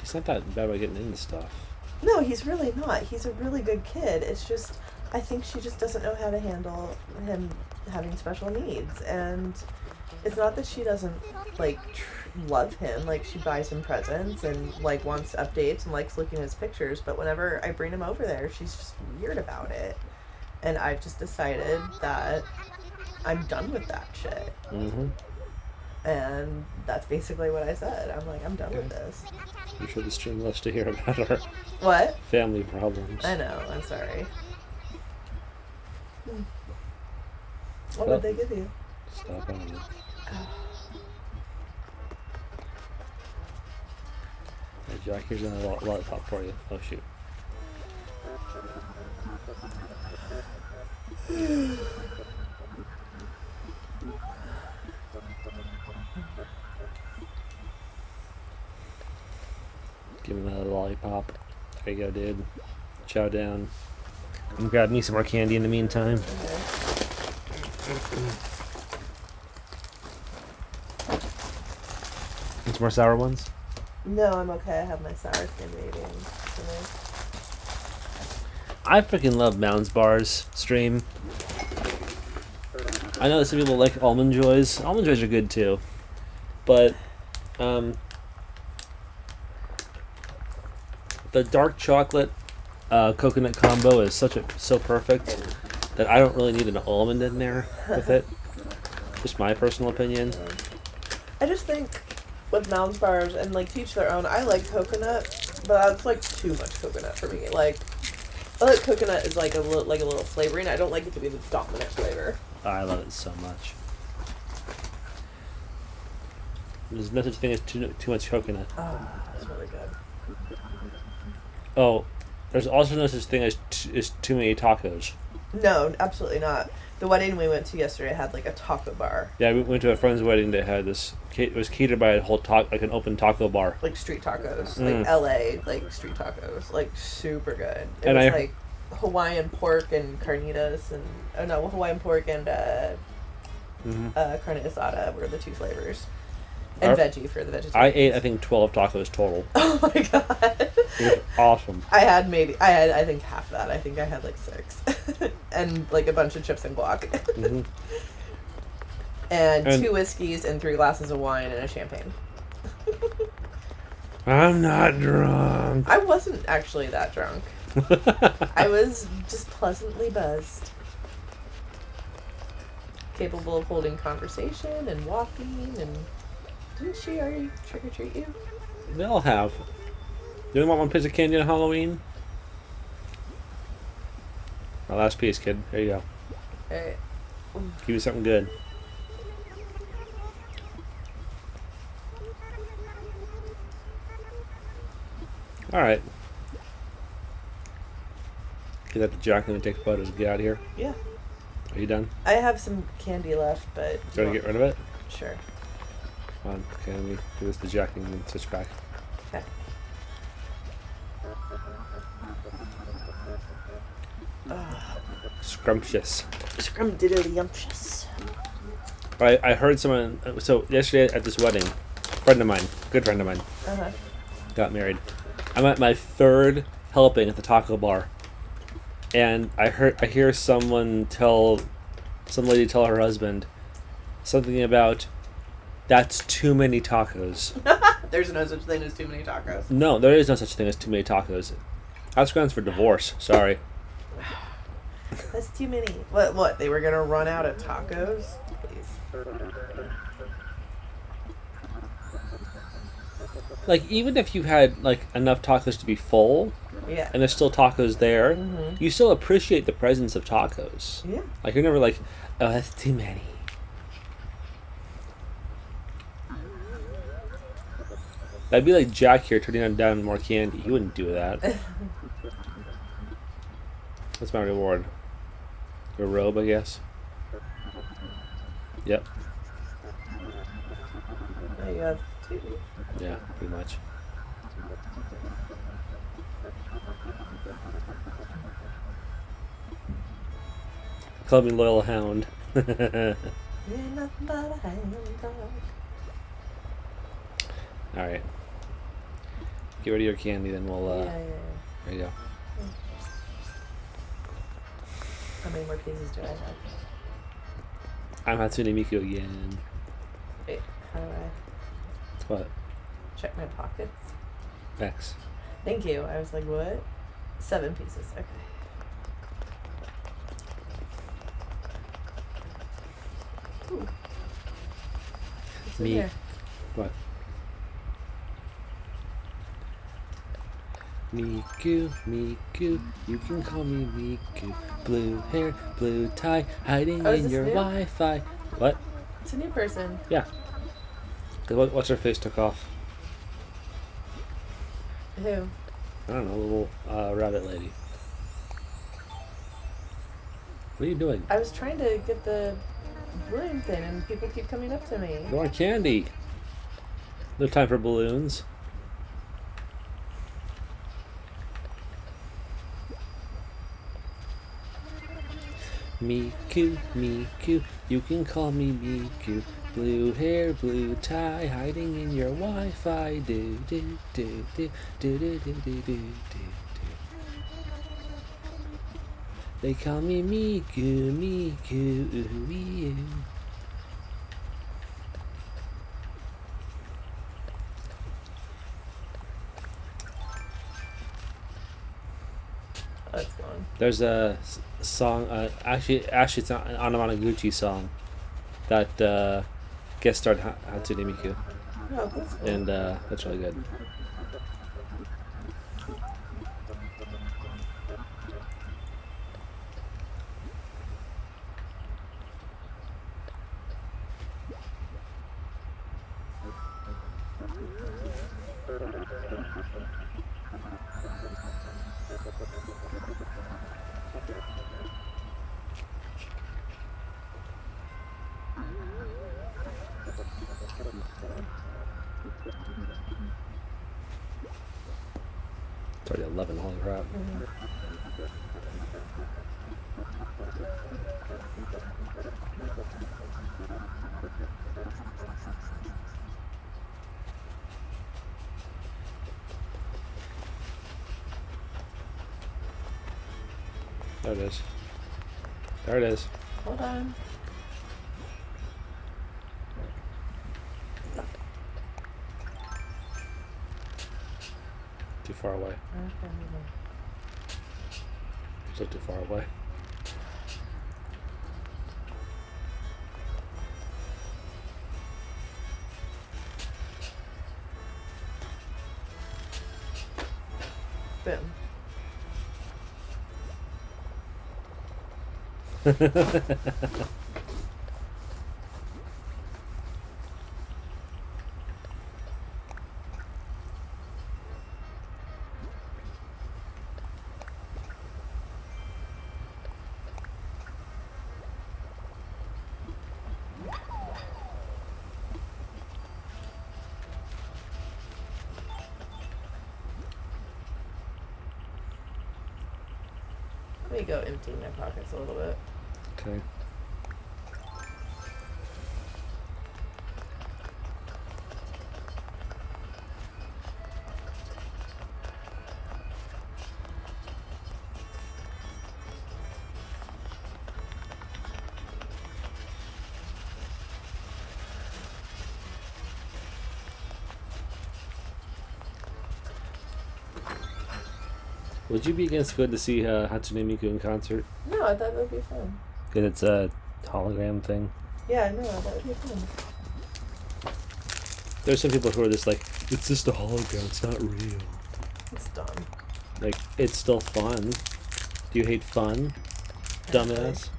He's not that bad about getting into stuff. No, he's really not. He's a really good kid. It's just, I think she just doesn't know how to handle him having special needs. And it's not that she doesn't, like, love him. Like, she buys him presents and, like, wants updates and likes looking at his pictures. But whenever I bring him over there, she's just weird about it. And I've just decided that I'm done with that shit. Mm-hmm. And that's basically what I said. I'm like, I'm done with this. I'm sure the stream loves to hear about our What? family problems. I know. I'm sorry. What Well, would they give you? Stop on it. Hey, Jack, here's another lollipop for you. Oh, shoot. Give me another lollipop. There you go, dude. Chow down. And grab me some more candy in the meantime. Okay. And some more sour ones? No, I'm okay. I have my sour candy eating. I freaking love Mounds Bars stream. I know that some people like Almond Joys. Almond Joys are good too. But, the dark chocolate coconut combo is so perfect that I don't really need an almond in there with it. Just my personal opinion. I just think with Mounds Bars, and like to each their own, I like coconut, but that's like too much coconut for me. Like, I like coconut is like a little flavoring. I don't like it to be the dominant flavor. I love it so much. There's no such thing as too much coconut. Ah, that's really good. Oh, there's also no such thing as too many tacos. No, absolutely not. The wedding we went to yesterday had like a taco bar, Yeah, we went to a friend's wedding that had this. It was catered by a whole like an open taco bar. like street tacos, like LA, like street tacos, like super good. It And was I- like Hawaiian pork and carnitas, and Hawaiian pork and carne asada were the two flavors, and veggie for the vegetarian. I ate, I think, 12 tacos total. Oh my god! It was awesome. I had I think half that. I think I had like 6, and like a bunch of chips and guac, Mhm. and And- 2 whiskeys and 3 glasses of wine and a champagne. I'm not drunk. I wasn't actually that drunk. I was just pleasantly buzzed. Capable of holding conversation and walking, and didn't she already trick or treat you? They all have. You only want one piece of candy on Halloween? My last piece, kid. There you go. Alright. Give you something good. Alright. Get that to Jack and take photos. Get out of here. Yeah. Are you done? I have some candy left, but... Do you want to get rid of it? Sure. Come on. Okay, let me do this to Jack and then switch back. Okay. Scrumptious. Scrumdiddlyumptious. But I heard someone. So yesterday at this wedding, friend of mine, good friend of mine, Uh-huh. got married. I'm at my 3rd helping at the taco bar, and I hear some lady tell her husband something about that's too many tacos. There's no such thing as too many tacos. No, there is no such thing as too many tacos. That's grounds for divorce. Sorry. That's too many. What? They were gonna run out of tacos? Please. Like, even if you had like enough tacos to be full, Yeah. and there's still tacos there, Mhm. you still appreciate the presence of tacos. Yeah. Like, you're never like, oh, that's too many. That'd be like Jack here turning down more candy. He wouldn't do that. That's my reward. Your robe, I guess. Yep. Now you have 2. Yeah, pretty much. Call me Loyal Hound. You're nothing but a hound dog. Alright. Get rid of your candy, then we'll, Yeah. there you go. How many more pieces do I have? I'm Hatsune Miku again. Wait, how do I What? check my pockets? X. Thank you. I was like, what? 7 pieces. Okay. Ooh. What's in Me. here? What? Miku, Miku, you can call me Miku. Blue hair, blue tie, hiding Oh, is in this your new? Wi-Fi. What? It's a new person. Yeah. What's her face took off? Who? I don't know, little rabbit lady. What are you doing? I was trying to get the balloon thing, and people keep coming up to me. You want candy. No time for balloons. Miku, Miku, you can call me Miku. Blue hair, blue tie, hiding in your Wi-Fi. Do do do do do do do do do do. They call me Miku, Miku, ooh, you. That's going. There's a song, actually it's an Anamanaguchi song that guest starred Hatsune Miku, Oh, that's cool. and that's really good. It's already 11, holy crap. There it is. There it is. Hold on. Too far away. Okay. So too far away. Boom. Let me go empty my pockets a little bit. Okay. Would you be against going to see Hatsune Miku in concert? No, I thought that would be fun. Because it's a hologram thing. Yeah, no, that would be fun. There's some people who are just like, it's just a hologram, it's not real. It's dumb. Like, it's still fun. Do you hate fun, dumbass?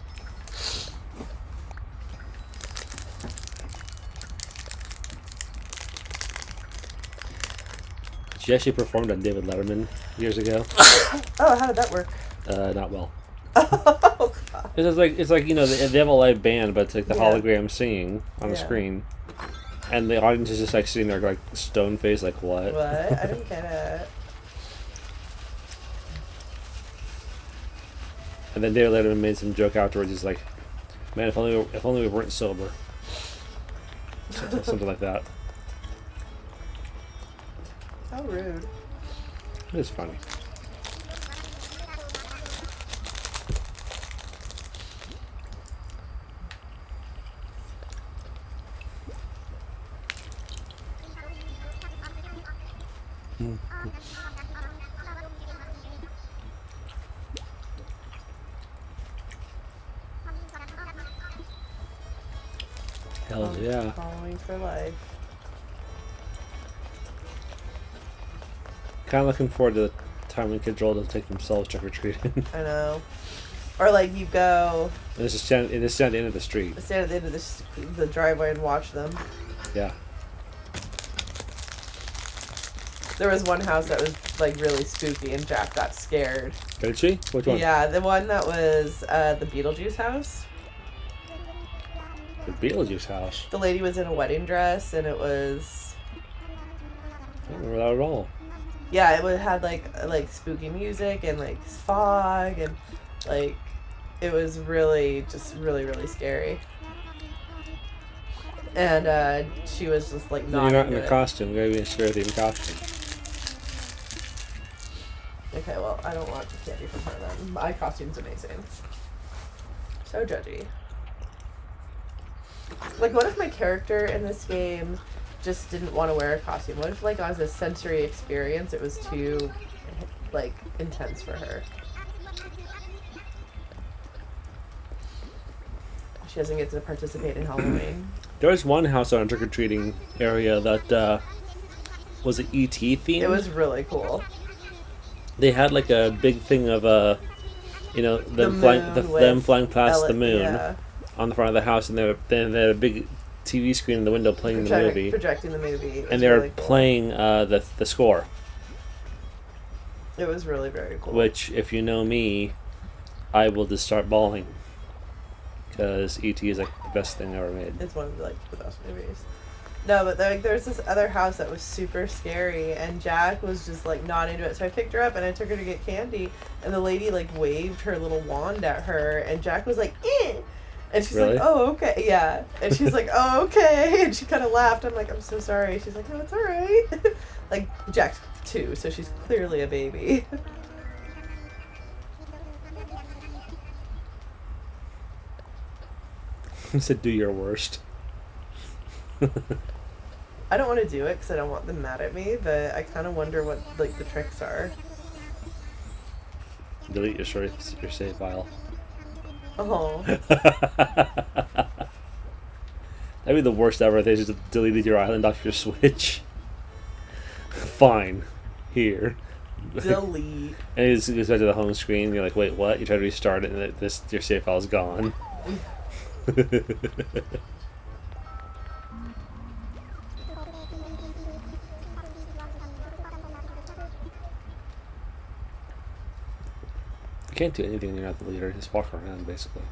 She actually performed on David Letterman years ago. Oh, how did that work? Not well. Oh, God. It's like you know they have a live band, but it's like the Yeah. hologram singing on the Yeah. screen, and the audience is just like sitting there like stone faced, like what? What? I didn't get it. And then David Letterman made some joke afterwards. He's like, "Man, if only we weren't sober." Something like that. How rude. It is funny. Hell yeah. Following for life. Kind of looking forward to the time when kids are old to take themselves trick or treating. I know. Or like you go And it's just stand at the end of the street. stand at the end of the driveway and watch them. Yeah. There was one house that was like really spooky, and Jack got scared. Did she? Which one? Yeah, the one that was the Beetlejuice house. The Beetlejuice house. The lady was in a wedding dress, and it was. I don't remember that at all. Yeah, it had like spooky music and like fog, and like it was really just really scary. And she was just like not. You're not in into a it. costume. You gotta be in a scary themed costume. Okay, well, I don't want the candy from her then. My costume's amazing. So judgy. Like, what if my character in this game just didn't want to wear a costume? What if, like, as a sensory experience, it was too, like, intense for her? She doesn't get to participate in Halloween. There was one house on a trick-or-treating area that was an ET theme. It was really cool. They had like a big thing of them flying past the moon Yeah, on the front of the house, and they had a big TV screen in the window playing the movie, projecting the movie. It was and they were really cool. playing the score. It was really very cool. Which, if you know me, I will just start bawling because ET is like the best thing ever made. It's one of the best movies. No, but there's this other house that was super scary, and Jack was just like not into it. So I picked her up and I took her to get candy, and the lady like waved her little wand at her, and Jack was like, "Eh," and she's Really? like, "Oh, okay, yeah," and she's like, "Oh, okay," and she kind of laughed. I'm like, "I'm so sorry." She's like, "No, it's all right." Like Jack's 2, so she's clearly a baby. I said, "Do your worst." I don't want to do it because I don't want them mad at me, but I kind of wonder what like the tricks are. Delete your save file. Oh, That'd be the worst ever if they just deleted your island off your Switch. Fine. Here. delete. And it goes back to the home screen. You're like, wait, what? You try to restart it, and your save file is gone. You can't do anything when you're not the leader. Just walk around, basically.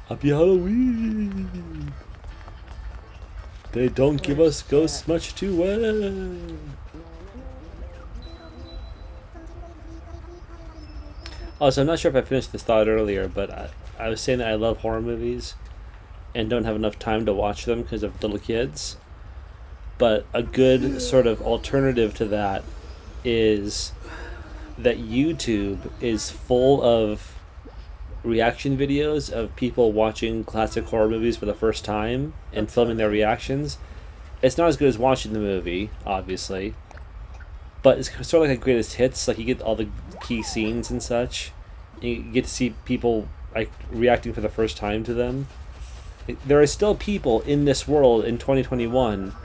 Happy Halloween! They don't give us ghosts much too well. Also, I'm not sure if I finished this thought earlier, but I was saying that I love horror movies and don't have enough time to watch them because of little kids. But a good sort of alternative to that is that YouTube is full of reaction videos of people watching classic horror movies for the first time and filming their reactions. It's not as good as watching the movie, obviously, but it's sort of like a greatest hits. Like, you get all the key scenes and such, and you get to see people like reacting for the first time to them. There are still people in this world in 2021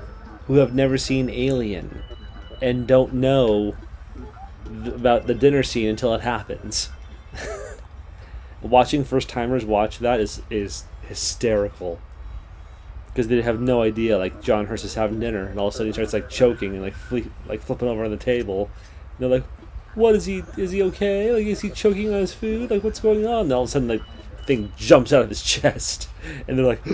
who have never seen Alien and don't know about the dinner scene until it happens. Watching first timers watch that is hysterical, because they have no idea. Like, John Hurst is having dinner, and all of a sudden he starts like choking and like flipping over on the table. And they're like, "What is he? Is he okay? Like, is he choking on his food? Like, what's going on?" And all of a sudden, the thing jumps out of his chest, and they're like, "It's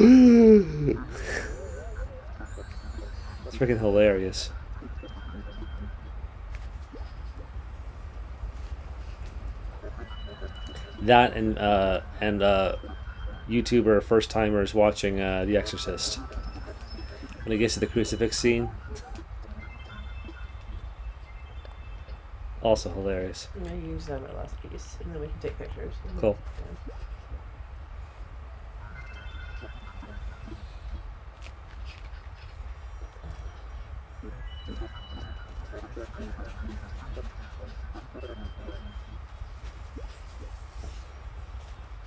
freaking hilarious." That and YouTuber first timers watching The Exorcist. When he gets to the crucifix scene, also hilarious. I'm gonna use that my last piece, and then we can take pictures. Cool.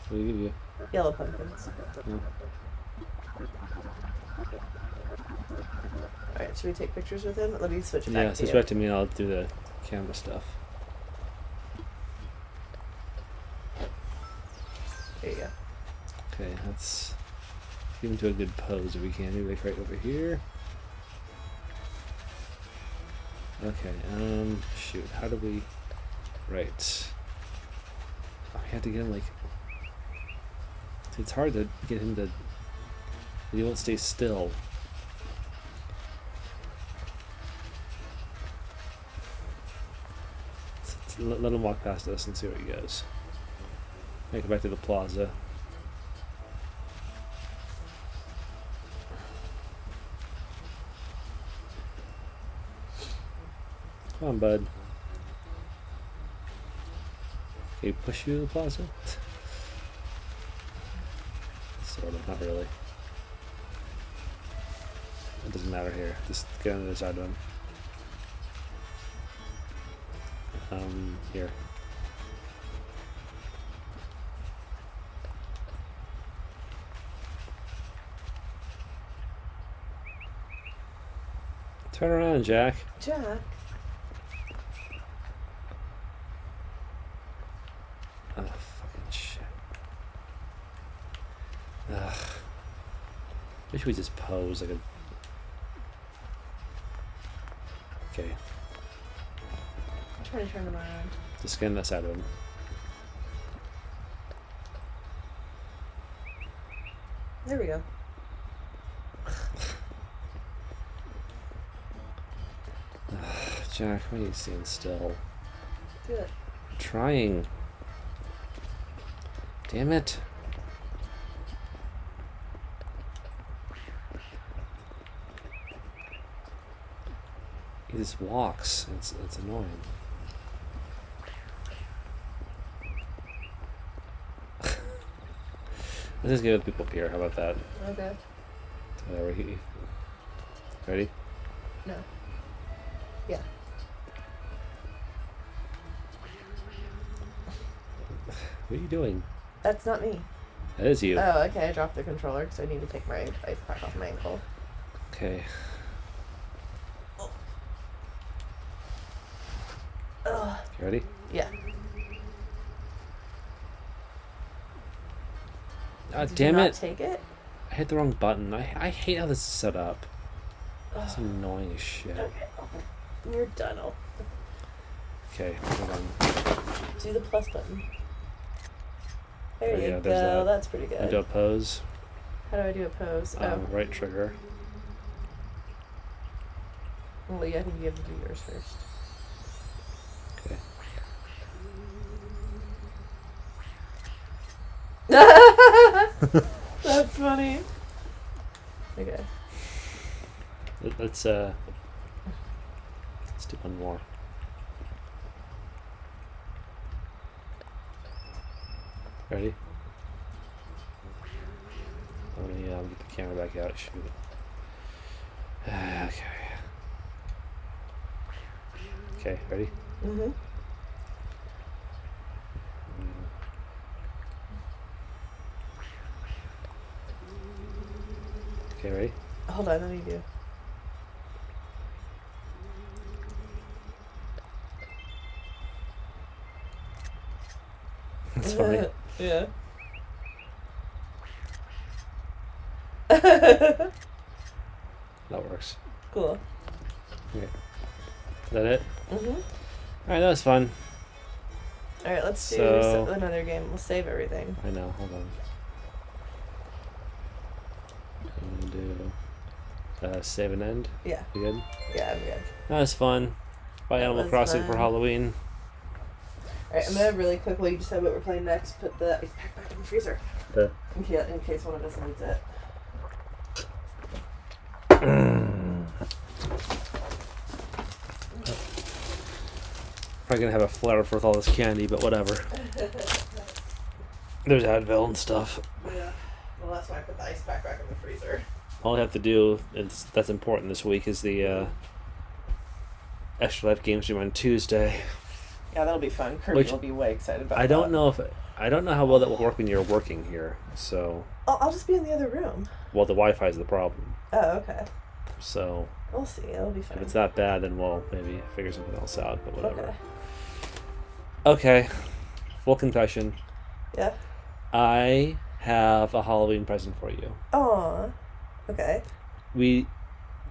What do you give you? Yellow pumpkins. Alright, should we take pictures with him? Let me switch it back Yeah, to switch you. back to me and I'll do the camera stuff. There you go. Okay, let's get into a good pose if we can. Maybe like right over here. Okay, shoot, how do we... Right. Oh, we have to get him, like... See, it's hard to get him to... He won't stay still. So let him walk past us and see where he goes. Go back to the plaza. Come on, bud. Can you push you to the plaza? Sort of, not really. It doesn't matter here. Just get on the other side of him. Here. Turn around, Jack. Jack. Oh, fucking shit. Ugh. Wish we just pose like a... Okay. I'm trying to turn him around. Just get on that side of him. There we go. Jack, why are you staying still? Do it. I'm trying. Damn it. He just walks. It's annoying. Let's just give people here. How about that? Okay. Whatever. Ready? No. Yeah. What are you doing? That's not me. That is you. Oh, okay. I dropped the controller because I need to take my ice pack off my ankle. Okay. Ugh. You ready? Yeah. Ah, Did damn you not it! take it? I hit the wrong button. I hate how this is set up. It's Ugh. annoying as shit. Okay. You're done. I'll Okay, hold on. do the plus button. There Oh, you yeah, go. there's that. That's pretty good. I do a pose. How do I do a pose? Right trigger. Well, yeah, I think you have to do yours first. Okay. That's funny. Okay. Let's do one more. Ready? Let me get the camera back out. Shoot. Okay. Okay, ready? Mhm. Okay, ready? Hold on, let me do. That's funny. Yeah. That works. Cool. Okay. Is that it? Mhm. Alright, that was fun. All right, let's do So- another game. We'll save everything. I know, hold on. I'm gonna do save and end. Yeah. You good? Yeah, I'm good. That was fun. Buy That Animal was Crossing for fun. Halloween. All right, I'm gonna really quickly decide what we're playing next. Put the ice pack back in the freezer. Okay. In case one of us needs it. Probably gonna have a flare up with all this candy, but whatever. There's Advil and stuff. Yeah. Well, that's why I put the ice pack back in the freezer. All I have to do, that's important this week, is the Extra Life game stream on Tuesday. Yeah, that'll be fun. Kirby Which- will be way excited about. I don't that. know how well that will work when you're working here. So I'll just be in the other room. Well, the Wi-Fi is the problem. Oh, okay. So We'll see. It'll be fine. if it's that bad, then we'll maybe figure something else out. But whatever. Okay. Okay. Full confession. Yeah. I have a Halloween present for you. Aw. Okay. We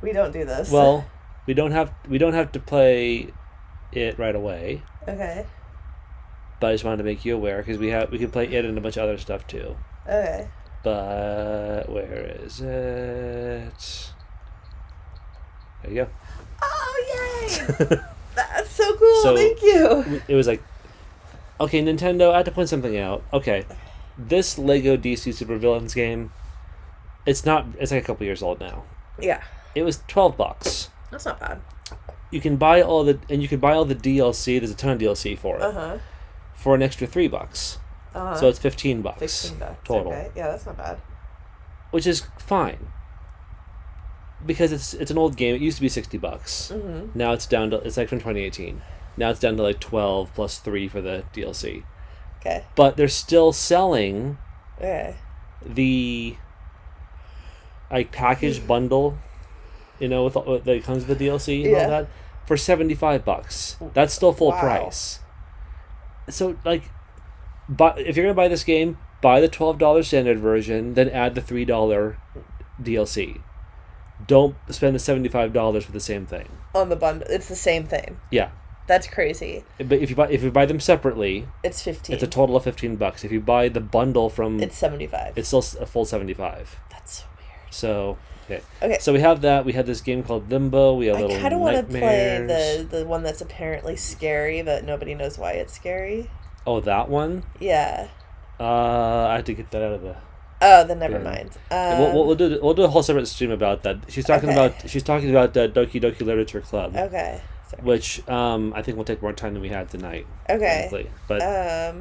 don't do this. Well, we don't have to play it right away. Okay. But I just wanted to make you aware because we can play it and a bunch of other stuff too. Okay. But where is it? There you go. Oh, yay! That's so cool. So, Thank you. It was like, okay, Nintendo, I had to point something out. Okay, this Lego DC Supervillains game, it's like a couple years old now. Yeah. It was $12. That's not bad. You can buy all the DLC. There's a ton of DLC for it. For an extra $3. So it's $15. $15 total. Okay. Yeah, that's not bad. Which is fine. Because it's an old game. It used to be $60. Mm-hmm. Now it's down to, it's like from 2018. Now it's down to like 12 plus 3 for the DLC. Okay. But they're still selling the like package bundle, with that comes with the DLC and all that, for $75. That's still full price. So like, if you're gonna buy this game, buy the $12 standard version, then add the $3 DLC. Don't spend the $75 for the same thing. On the bundle, it's the same thing. Yeah. That's crazy. But if you buy them separately, it's $15. It's a total of $15. If you buy the bundle from, it's $75. It's still a full $75. That's so weird. So okay. So we have that. We have this game called Limbo. We have I little kind of want to play nightmares. the one that's apparently scary, but nobody knows why it's scary. Oh, that one. Yeah. I have to get that out of the. Oh, then never mind. We'll do a whole separate stream about that. She's talking about Doki Doki Literature Club. Okay. Sorry. Which I think will take more time than we had tonight. Okay. Frankly. But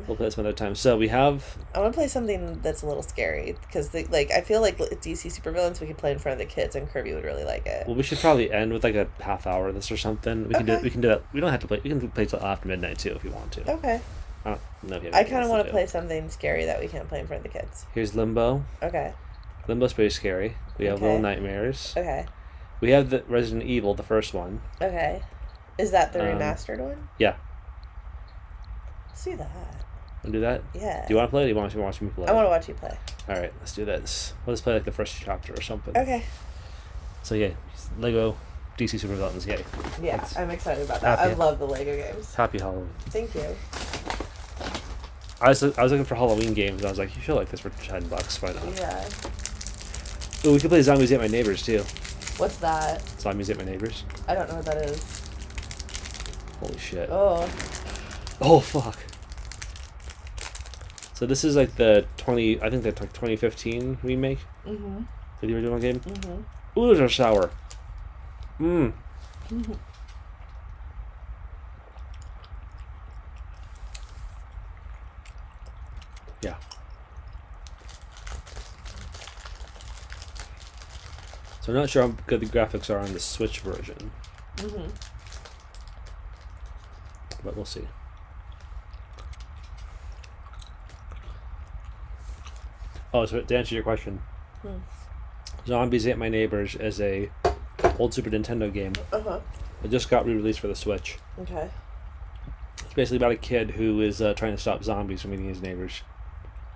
we'll play it some other time. So we have. I want to play something that's a little scary because I feel like DC Supervillains we could play in front of the kids and Kirby would really like it. Well, we should probably end with like a half hour of this or something. We can do that. We don't have to play. We can play till after midnight too if you want to. Okay. I don't know if you have I kind of want to play something scary that we can't play in front of the kids. Here's Limbo. Okay. Limbo's pretty scary. We have Little Nightmares. Okay. We have the Resident Evil, the first one. Okay. Is that the remastered one? Yeah. Let's do that. Want to do that? Yeah. Do you want to play it or do you want to watch me play? I want to watch you play. Alright, let's do this. Let's play like the first chapter or something. Okay. So yeah, Lego DC Supervillains, yay. Yeah, I'm excited about that. I love the Lego games. Happy Halloween. Thank you. I was looking for Halloween games and I was like, you feel like this for $10, why not? Yeah. Ooh, we could play Zombies Ate My Neighbors too. What's that? Zombies Ate My Neighbors. I don't know what that is. Holy shit. Oh. Oh fuck. So this is like the 2015 remake of the original game. Ooh, those are sour. Yeah. So I'm not sure how good the graphics are on the Switch version. But we'll see. Oh, so to answer your question, Zombies Ate My Neighbors is a old Super Nintendo game. It just got re-released for the Switch. Okay. It's basically about a kid who is trying to stop zombies from eating his neighbors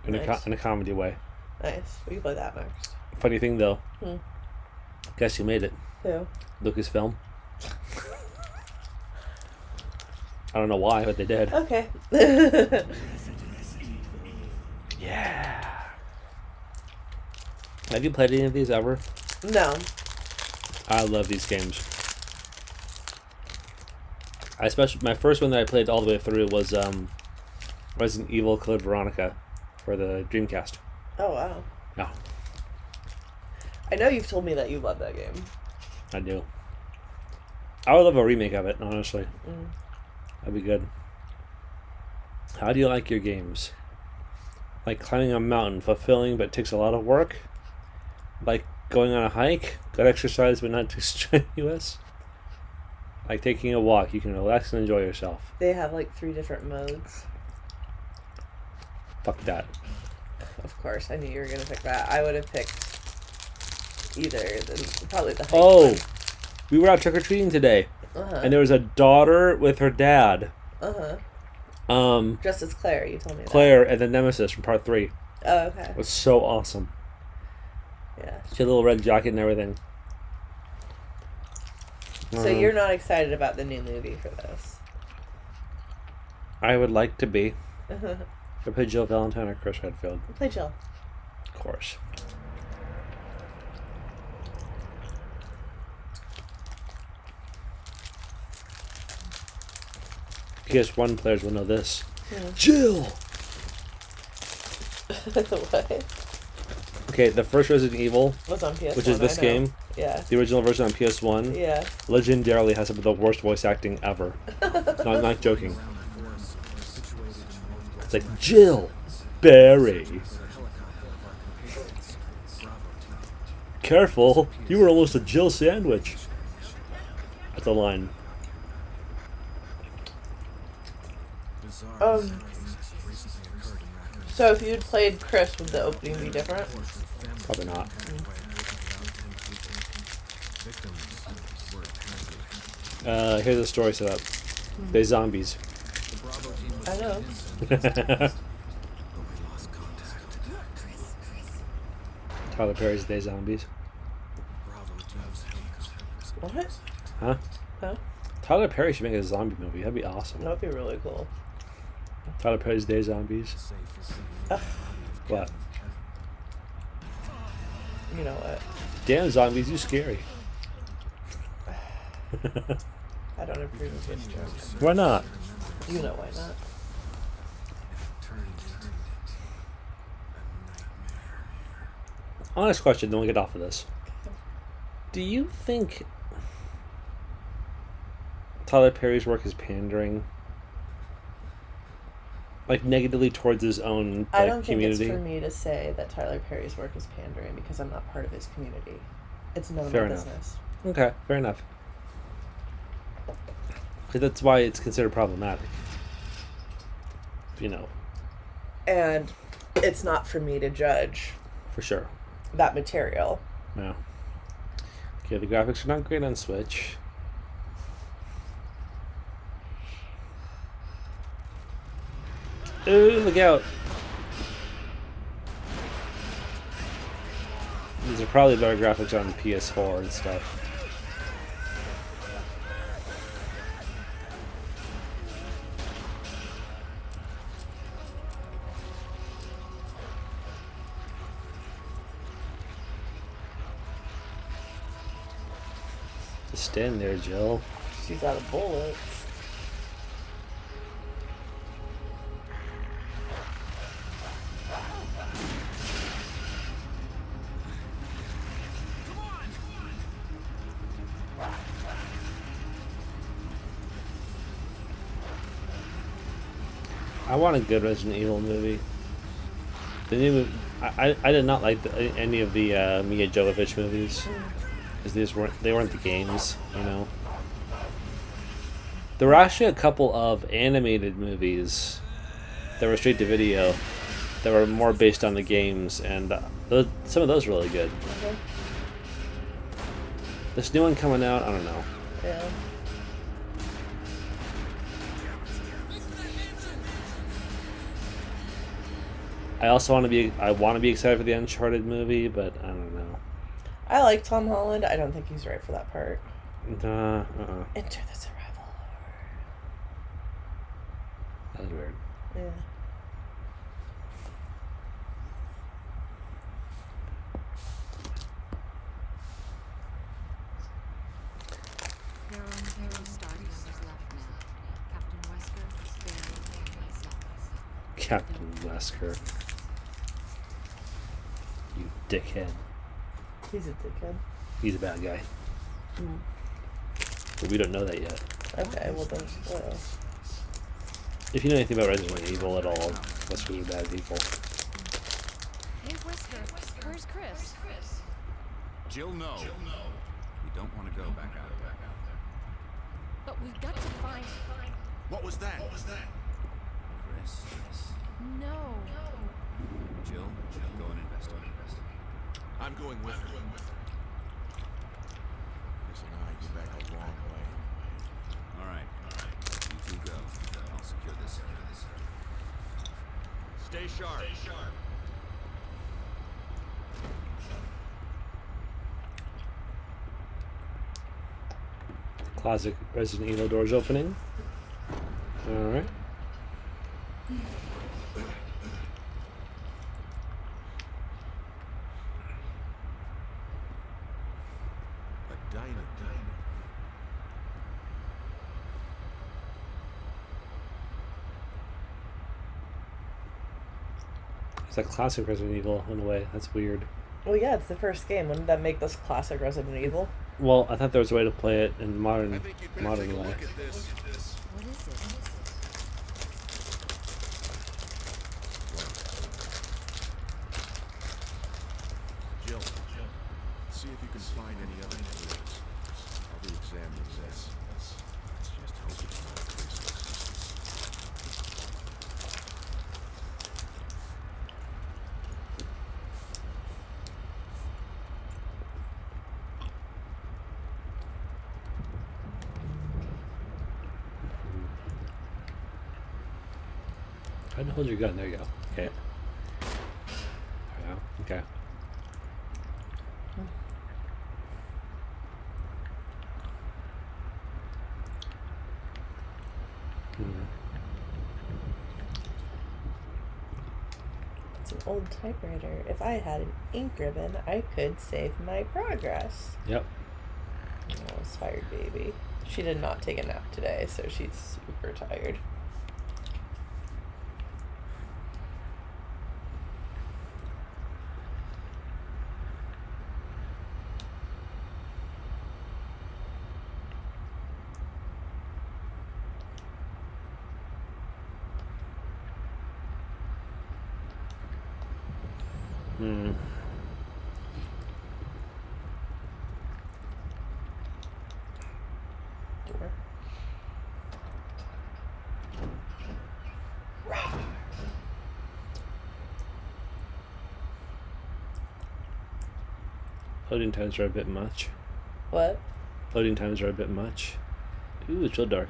in a comedy way. Nice. We can play that next. Funny thing though, guess who made it? Who? Lucasfilm. I don't know why, but they did. Okay. Yeah. Have you played any of these ever? No. I love these games. My first one that I played all the way through was Resident Evil Code Veronica for the Dreamcast. Oh wow. Yeah. I know you've told me that you love that game. I do. I would love a remake of it, honestly. That'd be good. How do you like your games? Like climbing a mountain, fulfilling but takes a lot of work? Like going on a hike, good exercise but not too strenuous? Like taking a walk, you can relax and enjoy yourself. They have like 3 different modes. Fuck that. Of course, I knew you were gonna pick that. I would have picked either. Probably the hype Oh, one. we were out trick or treating today, Uh-huh. and there was a daughter with her dad. Uh-huh. Just as Claire, you told me Claire and the Nemesis from Part 3. that. Oh, okay. It was so awesome. Yeah. She had a little red jacket and everything. So you're not excited about the new movie for this? I would like to be. I play Jill Valentine or Chris Redfield. Play Jill. Of course. PS1 players will know this. Jill! What? Okay, the first Resident Evil, Was on PS1, which is this I know. game, Yeah. the original version on PS1, Yeah. legendarily has some of the worst voice acting ever. Not joking. It's like, Jill! Barry! Careful! You were almost a Jill sandwich! That's a line. So if you'd played Chris, would the opening be different? Probably not. Here's the story set up. They zombies. I know. Tyler Perry's They Zombies. What? Huh? Huh? Tyler Perry should make a zombie movie. That'd be awesome. That'd be really cool. Tyler Perry's Day Zombies. What? You know what? Damn zombies, you scary. I don't approve of his jokes. Why not? You know why not. Honest question, then we'll get off of this. Do you think Tyler Perry's work is pandering? Like, negatively towards his own I don't community? think it's for me to say that Tyler Perry's work is pandering because I'm not part of his community. It's none of Fair my enough. business. Okay, fair enough. 'Cause that's why it's considered problematic. You know, And it's not for me to judge for sure. that material. No. Okay, the graphics are not great on Switch. Ooh, look out. These are probably better graphics on PS4 and stuff. Just stand there, Jill. She's out of bullets. I want a good Resident Evil movie. The new, I did not like any of the Mia Jovovich movies because they weren't the games, you know. There were actually a couple of animated movies that were straight to video that were more based on the games, and some of those were really good. Okay. This new one coming out, I don't know. Yeah. I also want to be excited for the Uncharted movie, but I don't know. I like Tom Holland. I don't think he's right for that part. Uh-uh. Enter the Survival. That was weird. Yeah. There are only 2 Star members left now. Captain Wesker, Barry, and myself. Captain Wesker. You dickhead. He's a dickhead. He's a bad guy. But we don't know that yet. Okay, well then, what else? If you know anything about Resident Evil at all, Weskers are bad people. Hey, Wesker, where's Chris? Jill, no. We don't want to go back out there. But we've got to find... What was that? Chris. No. Jill, go and investigate. I'm going with her. and I go back a long way. All right. You two go. I'll secure this. Stay sharp. Classic Resident Evil doors opening. Alright. A diner. It's like classic Resident Evil in a way. That's weird. Well, yeah, it's the first game. Wouldn't that make this classic Resident Evil? Well, I thought there was a way to play it in I modern think you'd better take a way. look at this. What is it? Jill, see if you can find any other clues. I'll be examining this. Let's just hope it's not Christmas. Try to hold your gun. There you go. Okay. Yeah, okay. It's an old typewriter. If I had an ink ribbon, I could save my progress. Yep. Oh, inspired baby. She did not take a nap today, so she's super tired. Door. Loading times are a bit much. What? Loading times are a bit much. Ooh, it's real dark.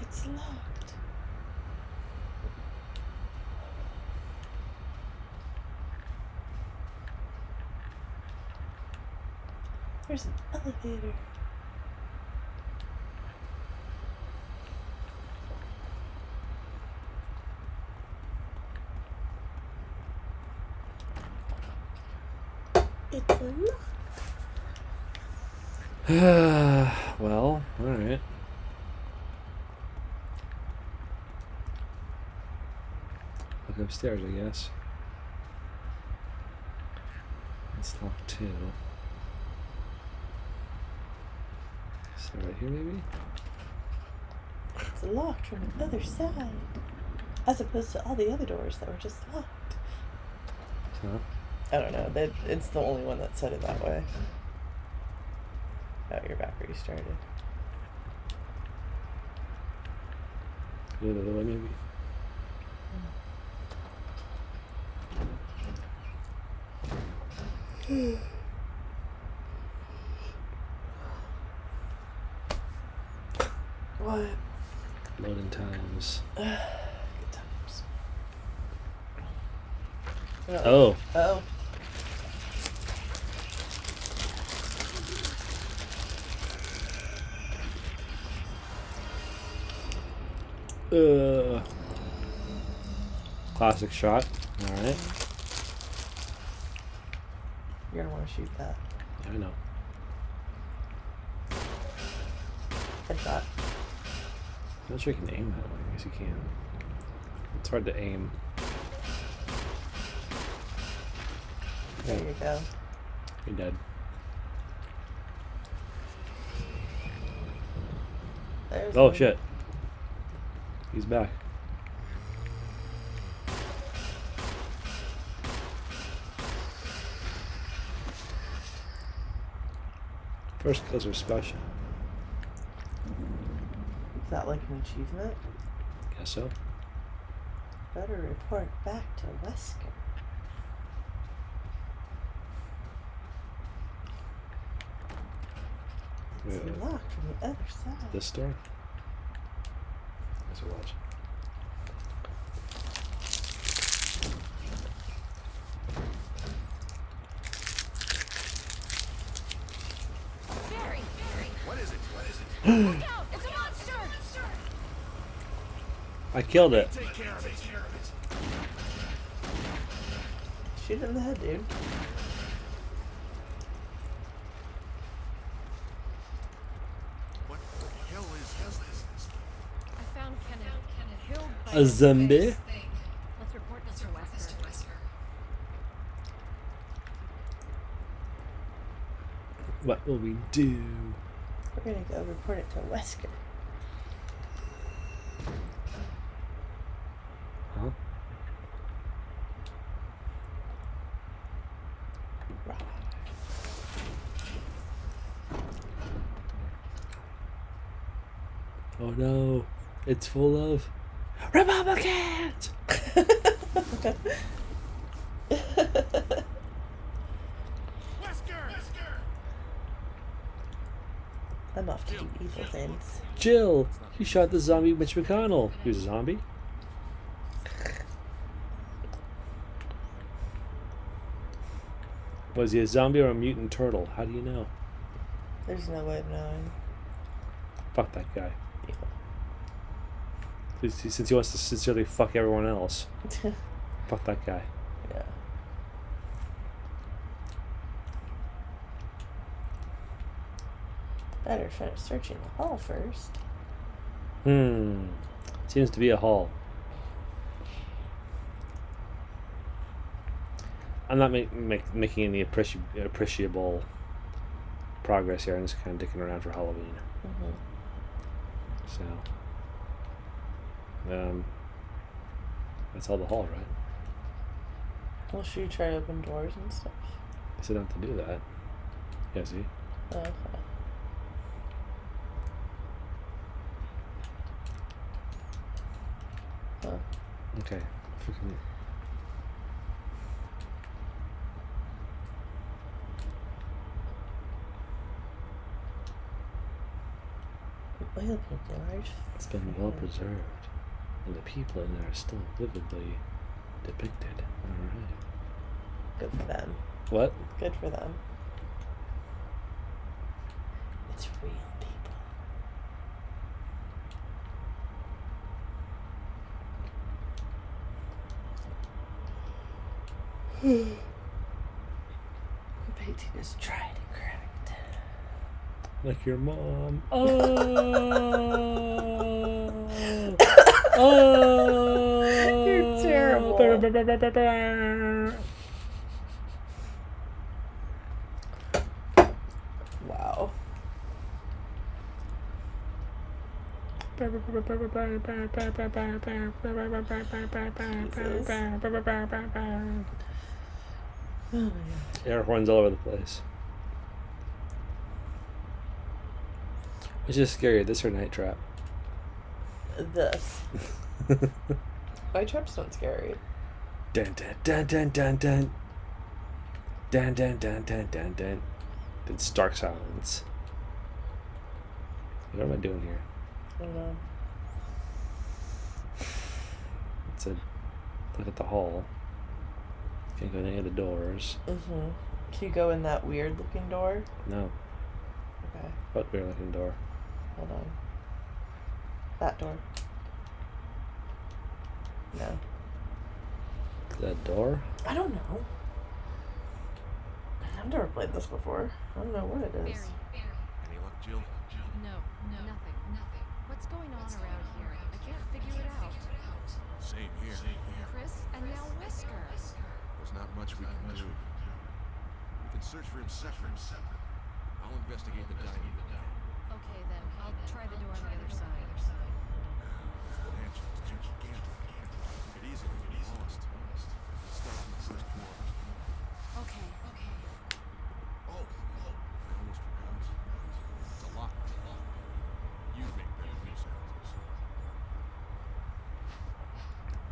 It's locked. There's an elevator. It's locked. Well, alright. Look upstairs, I guess. It's locked too. Is it right here, maybe? It's locked from the other side. As opposed to all the other doors that were just locked. Huh? I don't know. It's the only one that said it that way. Oh, you're back where you started. Go the other way, maybe? What? Loading times. Good times. Oh. Oh. Classic shot. Alright. You're gonna want to shoot that. Yeah, I know. Headshot. I'm not sure you can aim that way. I guess you can. It's hard to aim. There you go. You're dead. There's Oh one. shit. He's back. First kills are special. Is that like an achievement? Guess so. Better report back to Wesker. It's Yeah. locked from the other side. This store? Let's watch. Barry! What is it? Look out! It's a monster! I killed it. Take care of it. Shoot it in the head, dude. What the hell is this? I found Kenneth killed by A zombie? Let's report this to Wesker. What will we do? We're gonna go report it to Wesker. Huh? Oh no, it's full of Republicans! I'm off to do evil things. Jill, you shot the zombie Mitch McConnell. He was a zombie? Was he a zombie or a mutant turtle? How do you know? There's no way of knowing. Fuck that guy. Evil. Since he wants to sincerely fuck everyone else. Fuck that guy. Yeah. Better finish searching the hall first. Seems to be a hall. I'm not making any appreciable progress here. I'm just kind of dicking around for Halloween. Mm-hmm. So, that's all the hall, right? Well, should you try to open doors and stuff? I said not to do that. Yeah, see? Oh, okay. Huh. Okay. Freaking. Oil paint large. It's been well preserved, and the people in there are still vividly depicted. Alright. Good for them. What? Good for them. It's real people. The painting is tried and cracked. Like your mom. Oh! Oh! You're terrible. Wow. Oh my god. Air horns all over the place. Which is scarier, this or Night Trap? This. My traps don't scary. Dun dun dun dun dun dun. Dun dun dun dun dun dun. Then stark silence. What am I doing here? I don't know. It's a look at the hall. Can't go to any of the doors. Mm-hmm. Can you go in that weird looking door? No. Okay. What weird looking door? Hold on. That door. No. That door? I don't know. I've never played this before. I don't know what it is. Barry. Any luck, Jill? No, nothing. What's going on around here? I can't figure it out. Same here. Chris and now Wesker. There's not much we can do. We can search for him separate. I'll investigate the dining room. Okay then, I'll try the door on the other side. Mansion's too gigantic. We could easily get lost. Start on the first floor. Okay. Oh, I almost forgot. It's a lock. You make better use of it.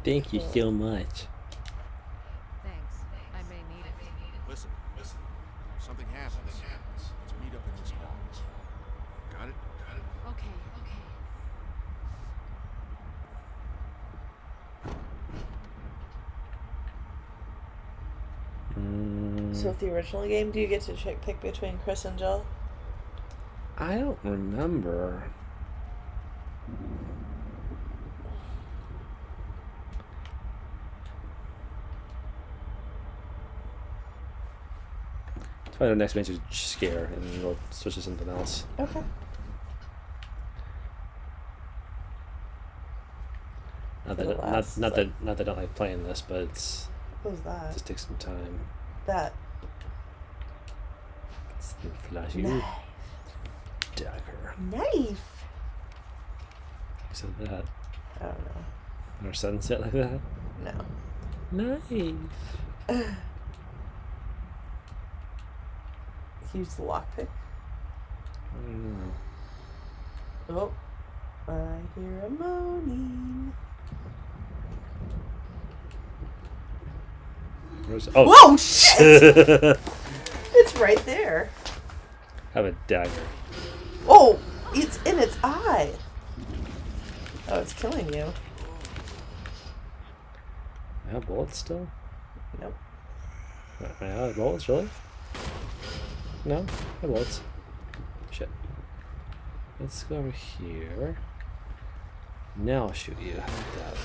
Thank you so much. Thanks. I may need it. Listen. If something happens, let's meet up in this hall. Got it? Okay. So with the original game, do you get to pick between Chris and Jill? I don't remember. Let's find our next major scare, and then we'll switch to something else. Okay. Not For that, the last, not that I don't like playing this, but it's What was that? just takes some time. That. It's the flashy Knife. dagger. Knife. Who said that? I don't know. Or sunset like that? No. Knife. Use the lockpick. I don't know. Oh. I hear a moaning. Where's, Whoa, shit! It's right there. Have a dagger. Oh, it's in its eye. Oh, it's killing you. I have bullets still? Nope. I have bullets, really? No? I have bullets. Shit. Let's go over here. Now I'll shoot you. Like that.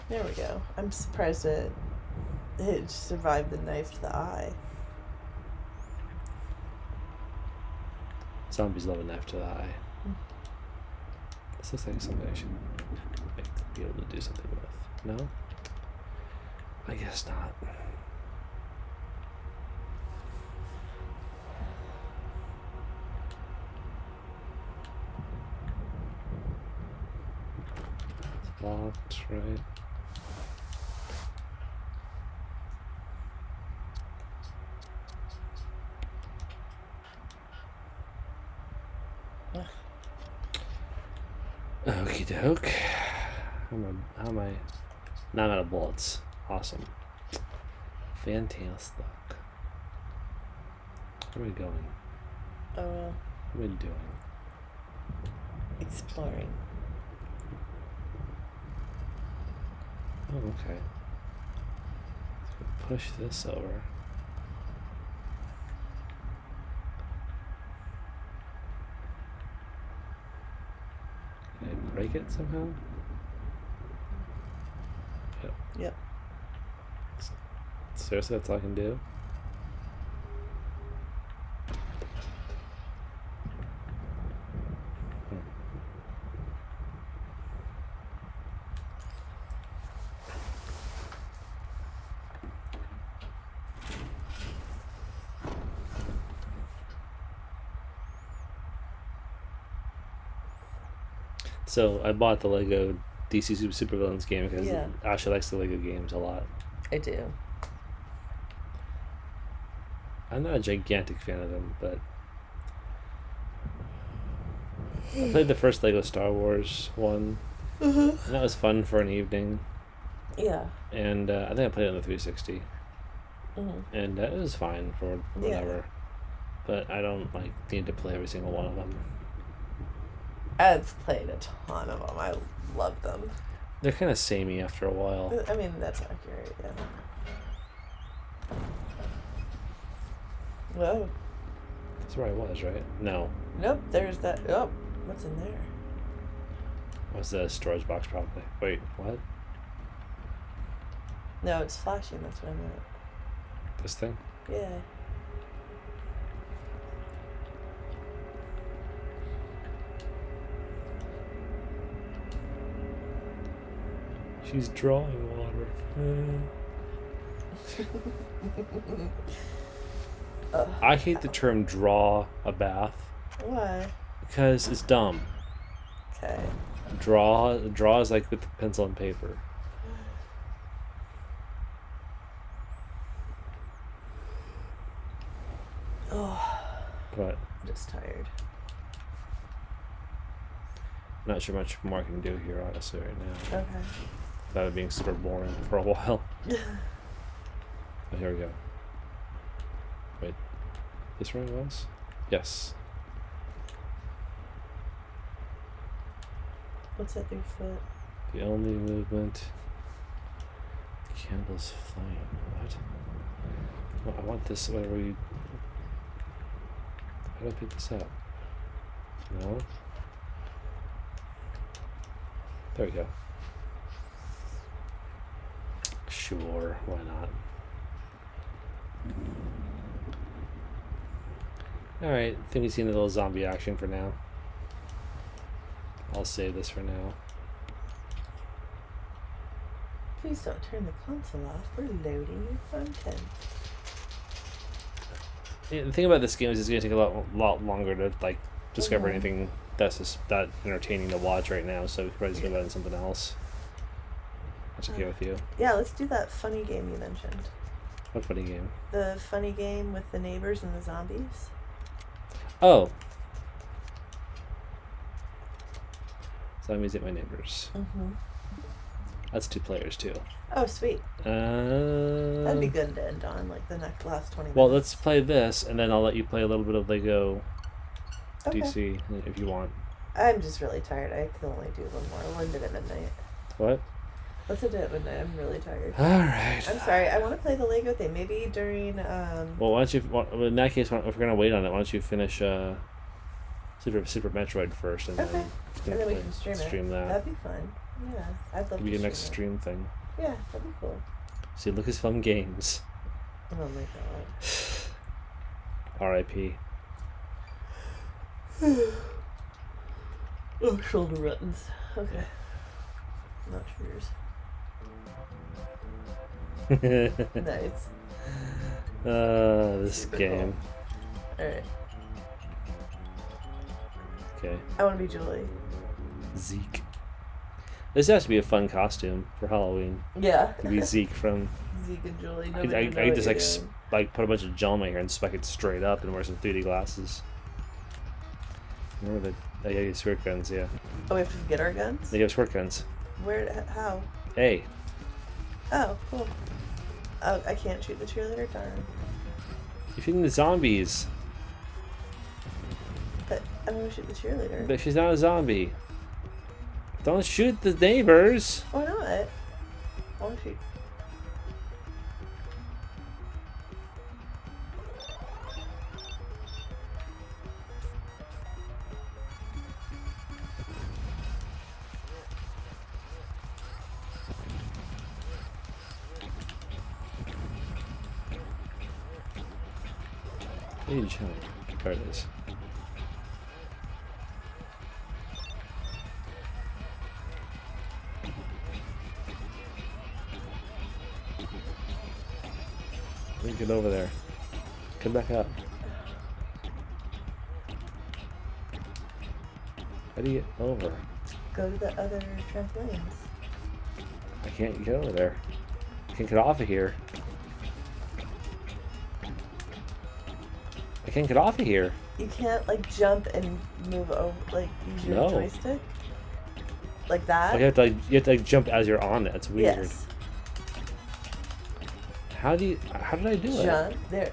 There we go. I'm surprised it survived the knife to the eye. Zombies love a knife to the eye. This looks like something I should be able to do something with. No? I guess not. It's locked, right? Okie doke. How am I? Now I'm out of bullets. Awesome. Fantastic. Where are we going? Oh, What are we doing? exploring. Oh, okay. Let's push this over. Can I break it somehow? Yep. Yep. Seriously, that's all I can do? So I bought the Lego DC Supervillains game because Yeah. Ashley likes the Lego games a lot. I do. I'm not a gigantic fan of them, but I played the first Lego Star Wars one, and that was fun for an evening. Yeah. And I think I played it on the 360, Mm-hmm. and it was fine for whatever. But I don't need to play every single one of them. I've played a ton of them. I love them. They're kind of samey after a while. I mean, that's accurate, yeah. Whoa. That's where I was, right? No, Nope, there's that. Oh, what's in there? it was the storage box probably. Wait, what? No, it's flashing. That's what I meant. This thing? Yeah. She's drawing water. I hate the term draw a bath Why? because it's dumb. Okay. Draw is like with pencil and paper. Oh, But I'm just tired. Not sure much more I can do here, honestly, right now. Okay. Without it being super boring for a while. Oh, here we go. Wait. This where it was? Yes. What's at your foot? The only movement. The candle's flame. What? Well, I want this, whatever you... How do I pick this up? No? There we go. Sure, why not? Alright, I think we've seen a little zombie action for now. I'll save this for now. Please don't turn the console off. We're loading your content. Yeah, the thing about this game is it's going to take a lot longer to like discover Mhm. anything that's just that entertaining to watch right now. So we could probably just move on to something else. That's okay with you. Yeah, let's do that funny game you mentioned. What funny game? The funny game with the neighbors and the zombies. Oh. Zombies at my neighbors. Mm-hmm. That's 2 players too. Oh, sweet. That'd be good to end on, like the last 20 minutes. Well, let's play this, and then I'll let you play a little bit of Lego Okay. DC if you want. I'm just really tired. I can only do one more. We'll end it at midnight. What? Let's end it at midnight. I'm really tired. All right. I'm sorry. I want to play the Lego thing. Maybe during. Well, why don't you? Well, in that case, if we're gonna wait on it, why don't you finish Super Metroid first, and Okay. then And then we can stream it. Stream that. That'd be fun. Yeah, I'd love Be to your next stream stream thing. it. Yeah, that'd be cool. See, Lucasfilm Games. Oh my god. R.I.P. Oh, shoulder buttons. Okay. Not yours. Nice. This Super game. Alright. Okay. I want to be Julie. Zeke. This has to be a fun costume for Halloween. Yeah. To be Zeke from. Zeke and Julie. I could just like put a bunch of gel in my hair and spike it straight up and wear some 3D glasses. Remember the yeah, squirt guns, yeah. Oh, we have to get our guns? They have squirt guns. Where? How? Hey. Oh, cool. Oh, I can't shoot the cheerleader? Darn. You're shooting the zombies. But I want to shoot the cheerleader. But she's not a zombie. Don't shoot the neighbors. Why not? I want to shoot. I need to jump. There it is. Let me get over there. Come back up. How do you get over? Go to the other trampolines. I can't get over there. I can't get off of here. I can't get off of here. You can't like jump and move over, like use your No. joystick, like that. Like, you have to like, jump as you're on it. It's weird. Yes. How did I do it? Jump there.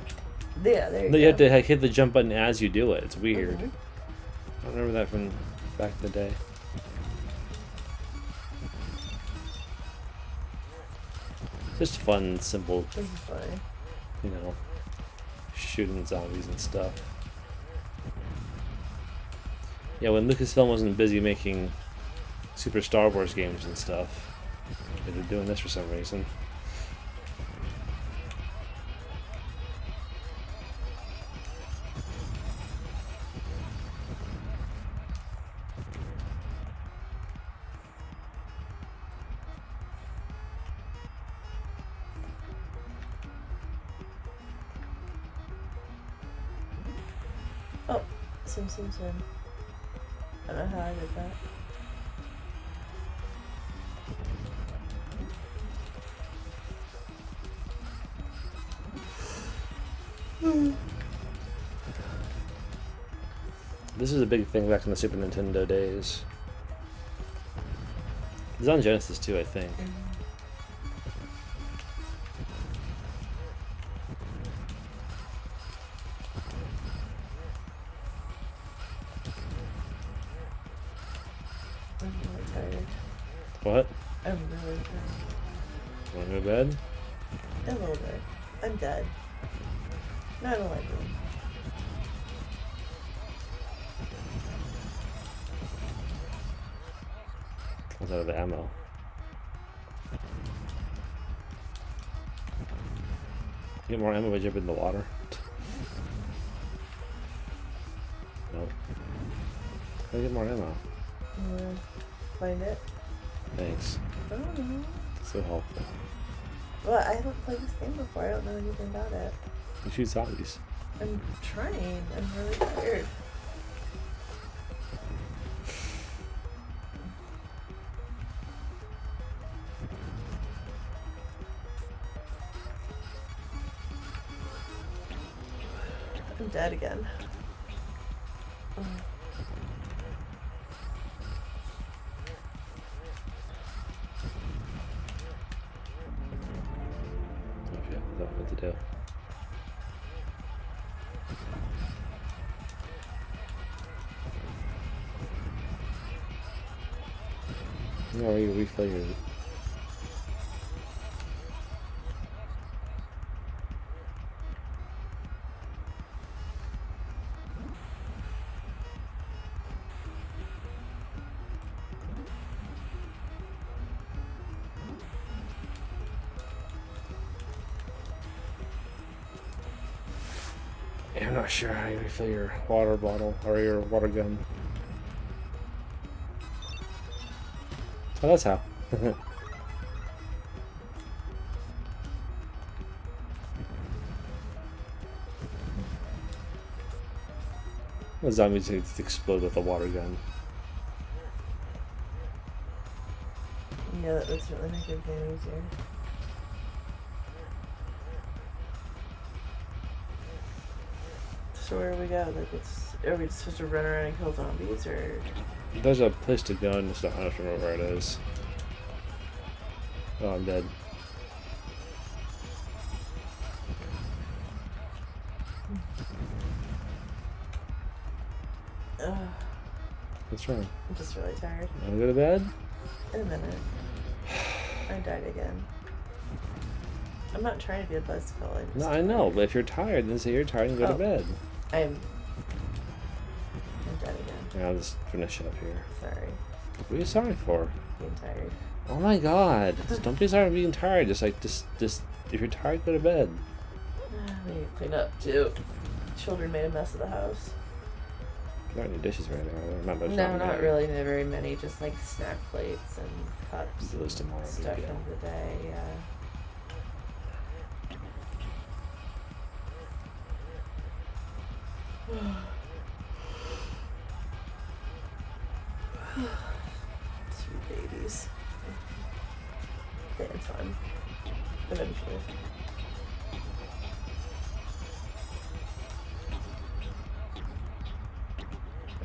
Yeah, there you No, go. you have to like, hit the jump button as you do it. It's weird. Mhm. I remember that from back in the day. Just fun, simple, This is funny. you know, shooting zombies and stuff. Yeah, when Lucasfilm wasn't busy making Super Star Wars games and stuff, they were doing this for some reason. Oh, sim. I don't know how I did that. This is a big thing back in the Super Nintendo days. It's on Genesis too, I think. I'm really tired. What? I'm really tired. Want to go to bed? A little bit. I'm dead. Not a like room. I was out of the ammo. Get more ammo by jumping in the water. Nope. How do I get more ammo? Find it? Thanks. I don't know. So helpful. Well, I haven't played this game before. I don't know anything about it. You shoot zombies. I'm trying. I'm really tired. I'm dead again. Okay, I don't know what to do. No, you refill your. Yeah, I'm not sure how you refill your water bottle or your water gun. Oh, that's how. The zombies explode with a water gun. Yeah, that would certainly make it game easier. So where do we go? Like, are we just supposed to run around and kill zombies, or? There's a place to go, and I don't remember where it is. Oh, I'm dead. Ugh, What's wrong? I'm just really tired. Wanna go to bed? In a minute. I died again. I'm not trying to be a buzzkill. I'm just No, I know, but if you're tired, then say you're tired and go to Oh. bed. I'm dead again. Yeah, I'll just finish up here. Sorry. What are you sorry for? Being tired. Oh my god. Just don't be sorry for being tired. Just if you're tired, go to bed. We need to clean up too. Children made a mess of the house. There aren't any dishes right now. Not much. No, not really. Not very many. Just like snack plates and cups. Do those and tomorrow, Stuff maybe, into the day. Yeah. Sweet babies. It's fun. Eventually.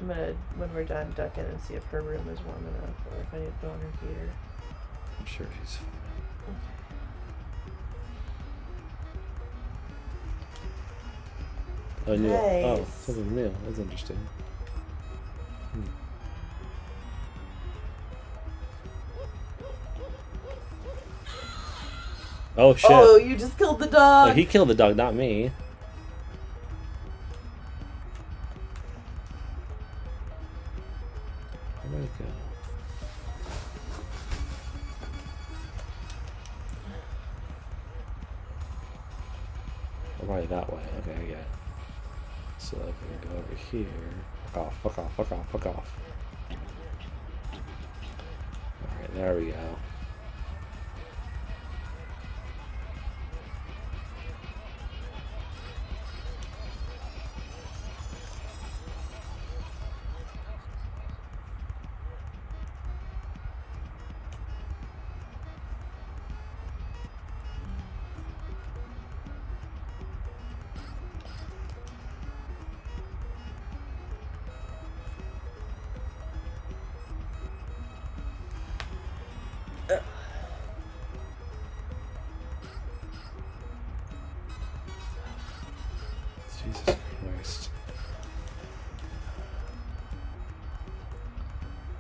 I'm gonna, when we're done, duck in and see if her room is warm enough or if I need to put on her heater. I'm sure she's fine. Oh, new. Oh, Nice. something new. That's interesting. Oh shit! Oh, you just killed the dog! Oh, he killed the dog, not me. Where'd it go? Oh, probably that way. Okay, I get it. So I'm gonna go over here. Fuck off, fuck off, fuck off, fuck off. Alright, there we go.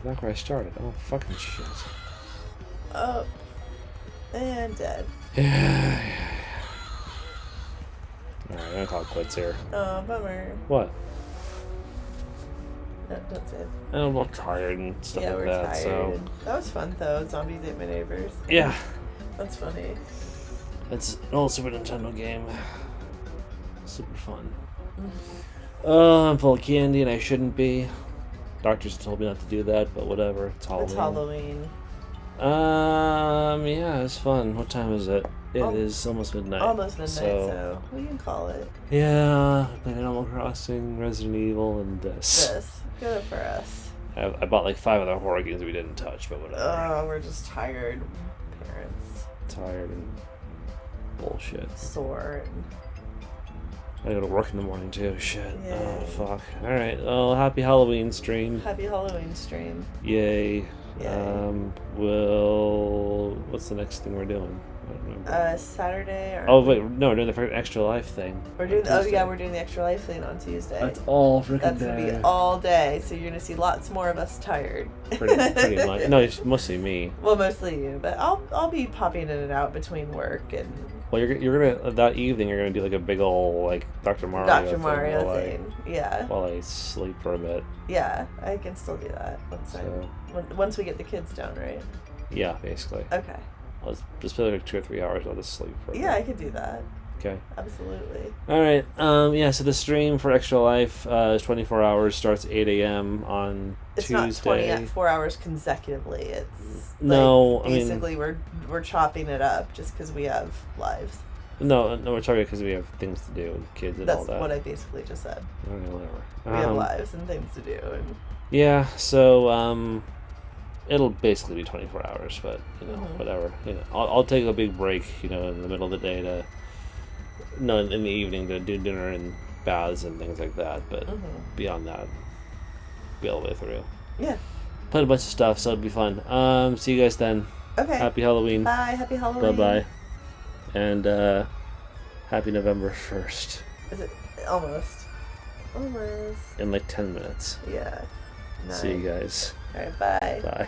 Back where I started. Oh, fucking shit. Oh. And dead. Yeah. Alright, I'm gonna call it quits here. Oh, bummer. What? No, don't say it. I'm tired and stuff Yeah, like we're that, tired. so. That was fun, though. Zombies ate my neighbors. Yeah. That's funny. It's an old Super Nintendo game. Super fun. Oh, I'm full of candy and I shouldn't be. Doctors told me not to do that, but whatever. It's Halloween. It's Halloween. Yeah, it's fun. What time is it? It is almost midnight. Almost midnight, so we can call it. Yeah, I played Animal Crossing, Resident Evil, and this. Good for us. I bought like 5 other horror games we didn't touch, but whatever. Oh, we're just tired parents. Tired and bullshit. Sore. And... I gotta work in the morning too. Shit. Yay. Oh, fuck. Alright, well, happy Halloween stream. Happy Halloween stream. Yay. Yay. What's the next thing we're doing? I don't remember. Saturday. Or Oh, wait, no, we're doing the Extra Life thing. We're doing. on Oh Tuesday. yeah, we're doing the Extra Life thing on Tuesday. That's all freaking That's day. gonna be all day, so you're gonna see lots more of us tired. Pretty much. No, it's mostly me. Well, mostly you, but I'll be popping in and out between work and Well, you're gonna that evening. You're gonna do like a big old like Dr. Mario. Dr. thing Mario while thing. Yeah, While I sleep for a bit. yeah, I can still do that So once we get the kids down, right? yeah, basically. Okay. I'll just play like 2 or 3 hours. I'll just sleep for a Yeah, bit. I could do that. Okay. Absolutely. All right. Yeah. So the stream for Extra Life is 24 hours. Starts 8 a.m. on It's Tuesday. not 4 hours consecutively. It's No, like, I mean- basically we're chopping it up just because we have lives. No, we're talking because we have things to do with kids and That's all that. what I basically just said. Okay, whatever. We have lives and things to do, and Yeah. So it'll basically be 24 hours, but whatever. I'll take a big break, in the middle of the day in the evening to do dinner and baths and things like that. But beyond that, be all the way through. yeah. Played a bunch of stuff, so it'll be fun. See you guys then. Okay. Happy Halloween. Bye. Happy Halloween. Bye. And happy November 1st. Is it almost? Almost. In like 10 minutes. Yeah. See you guys. All right. Bye. Bye.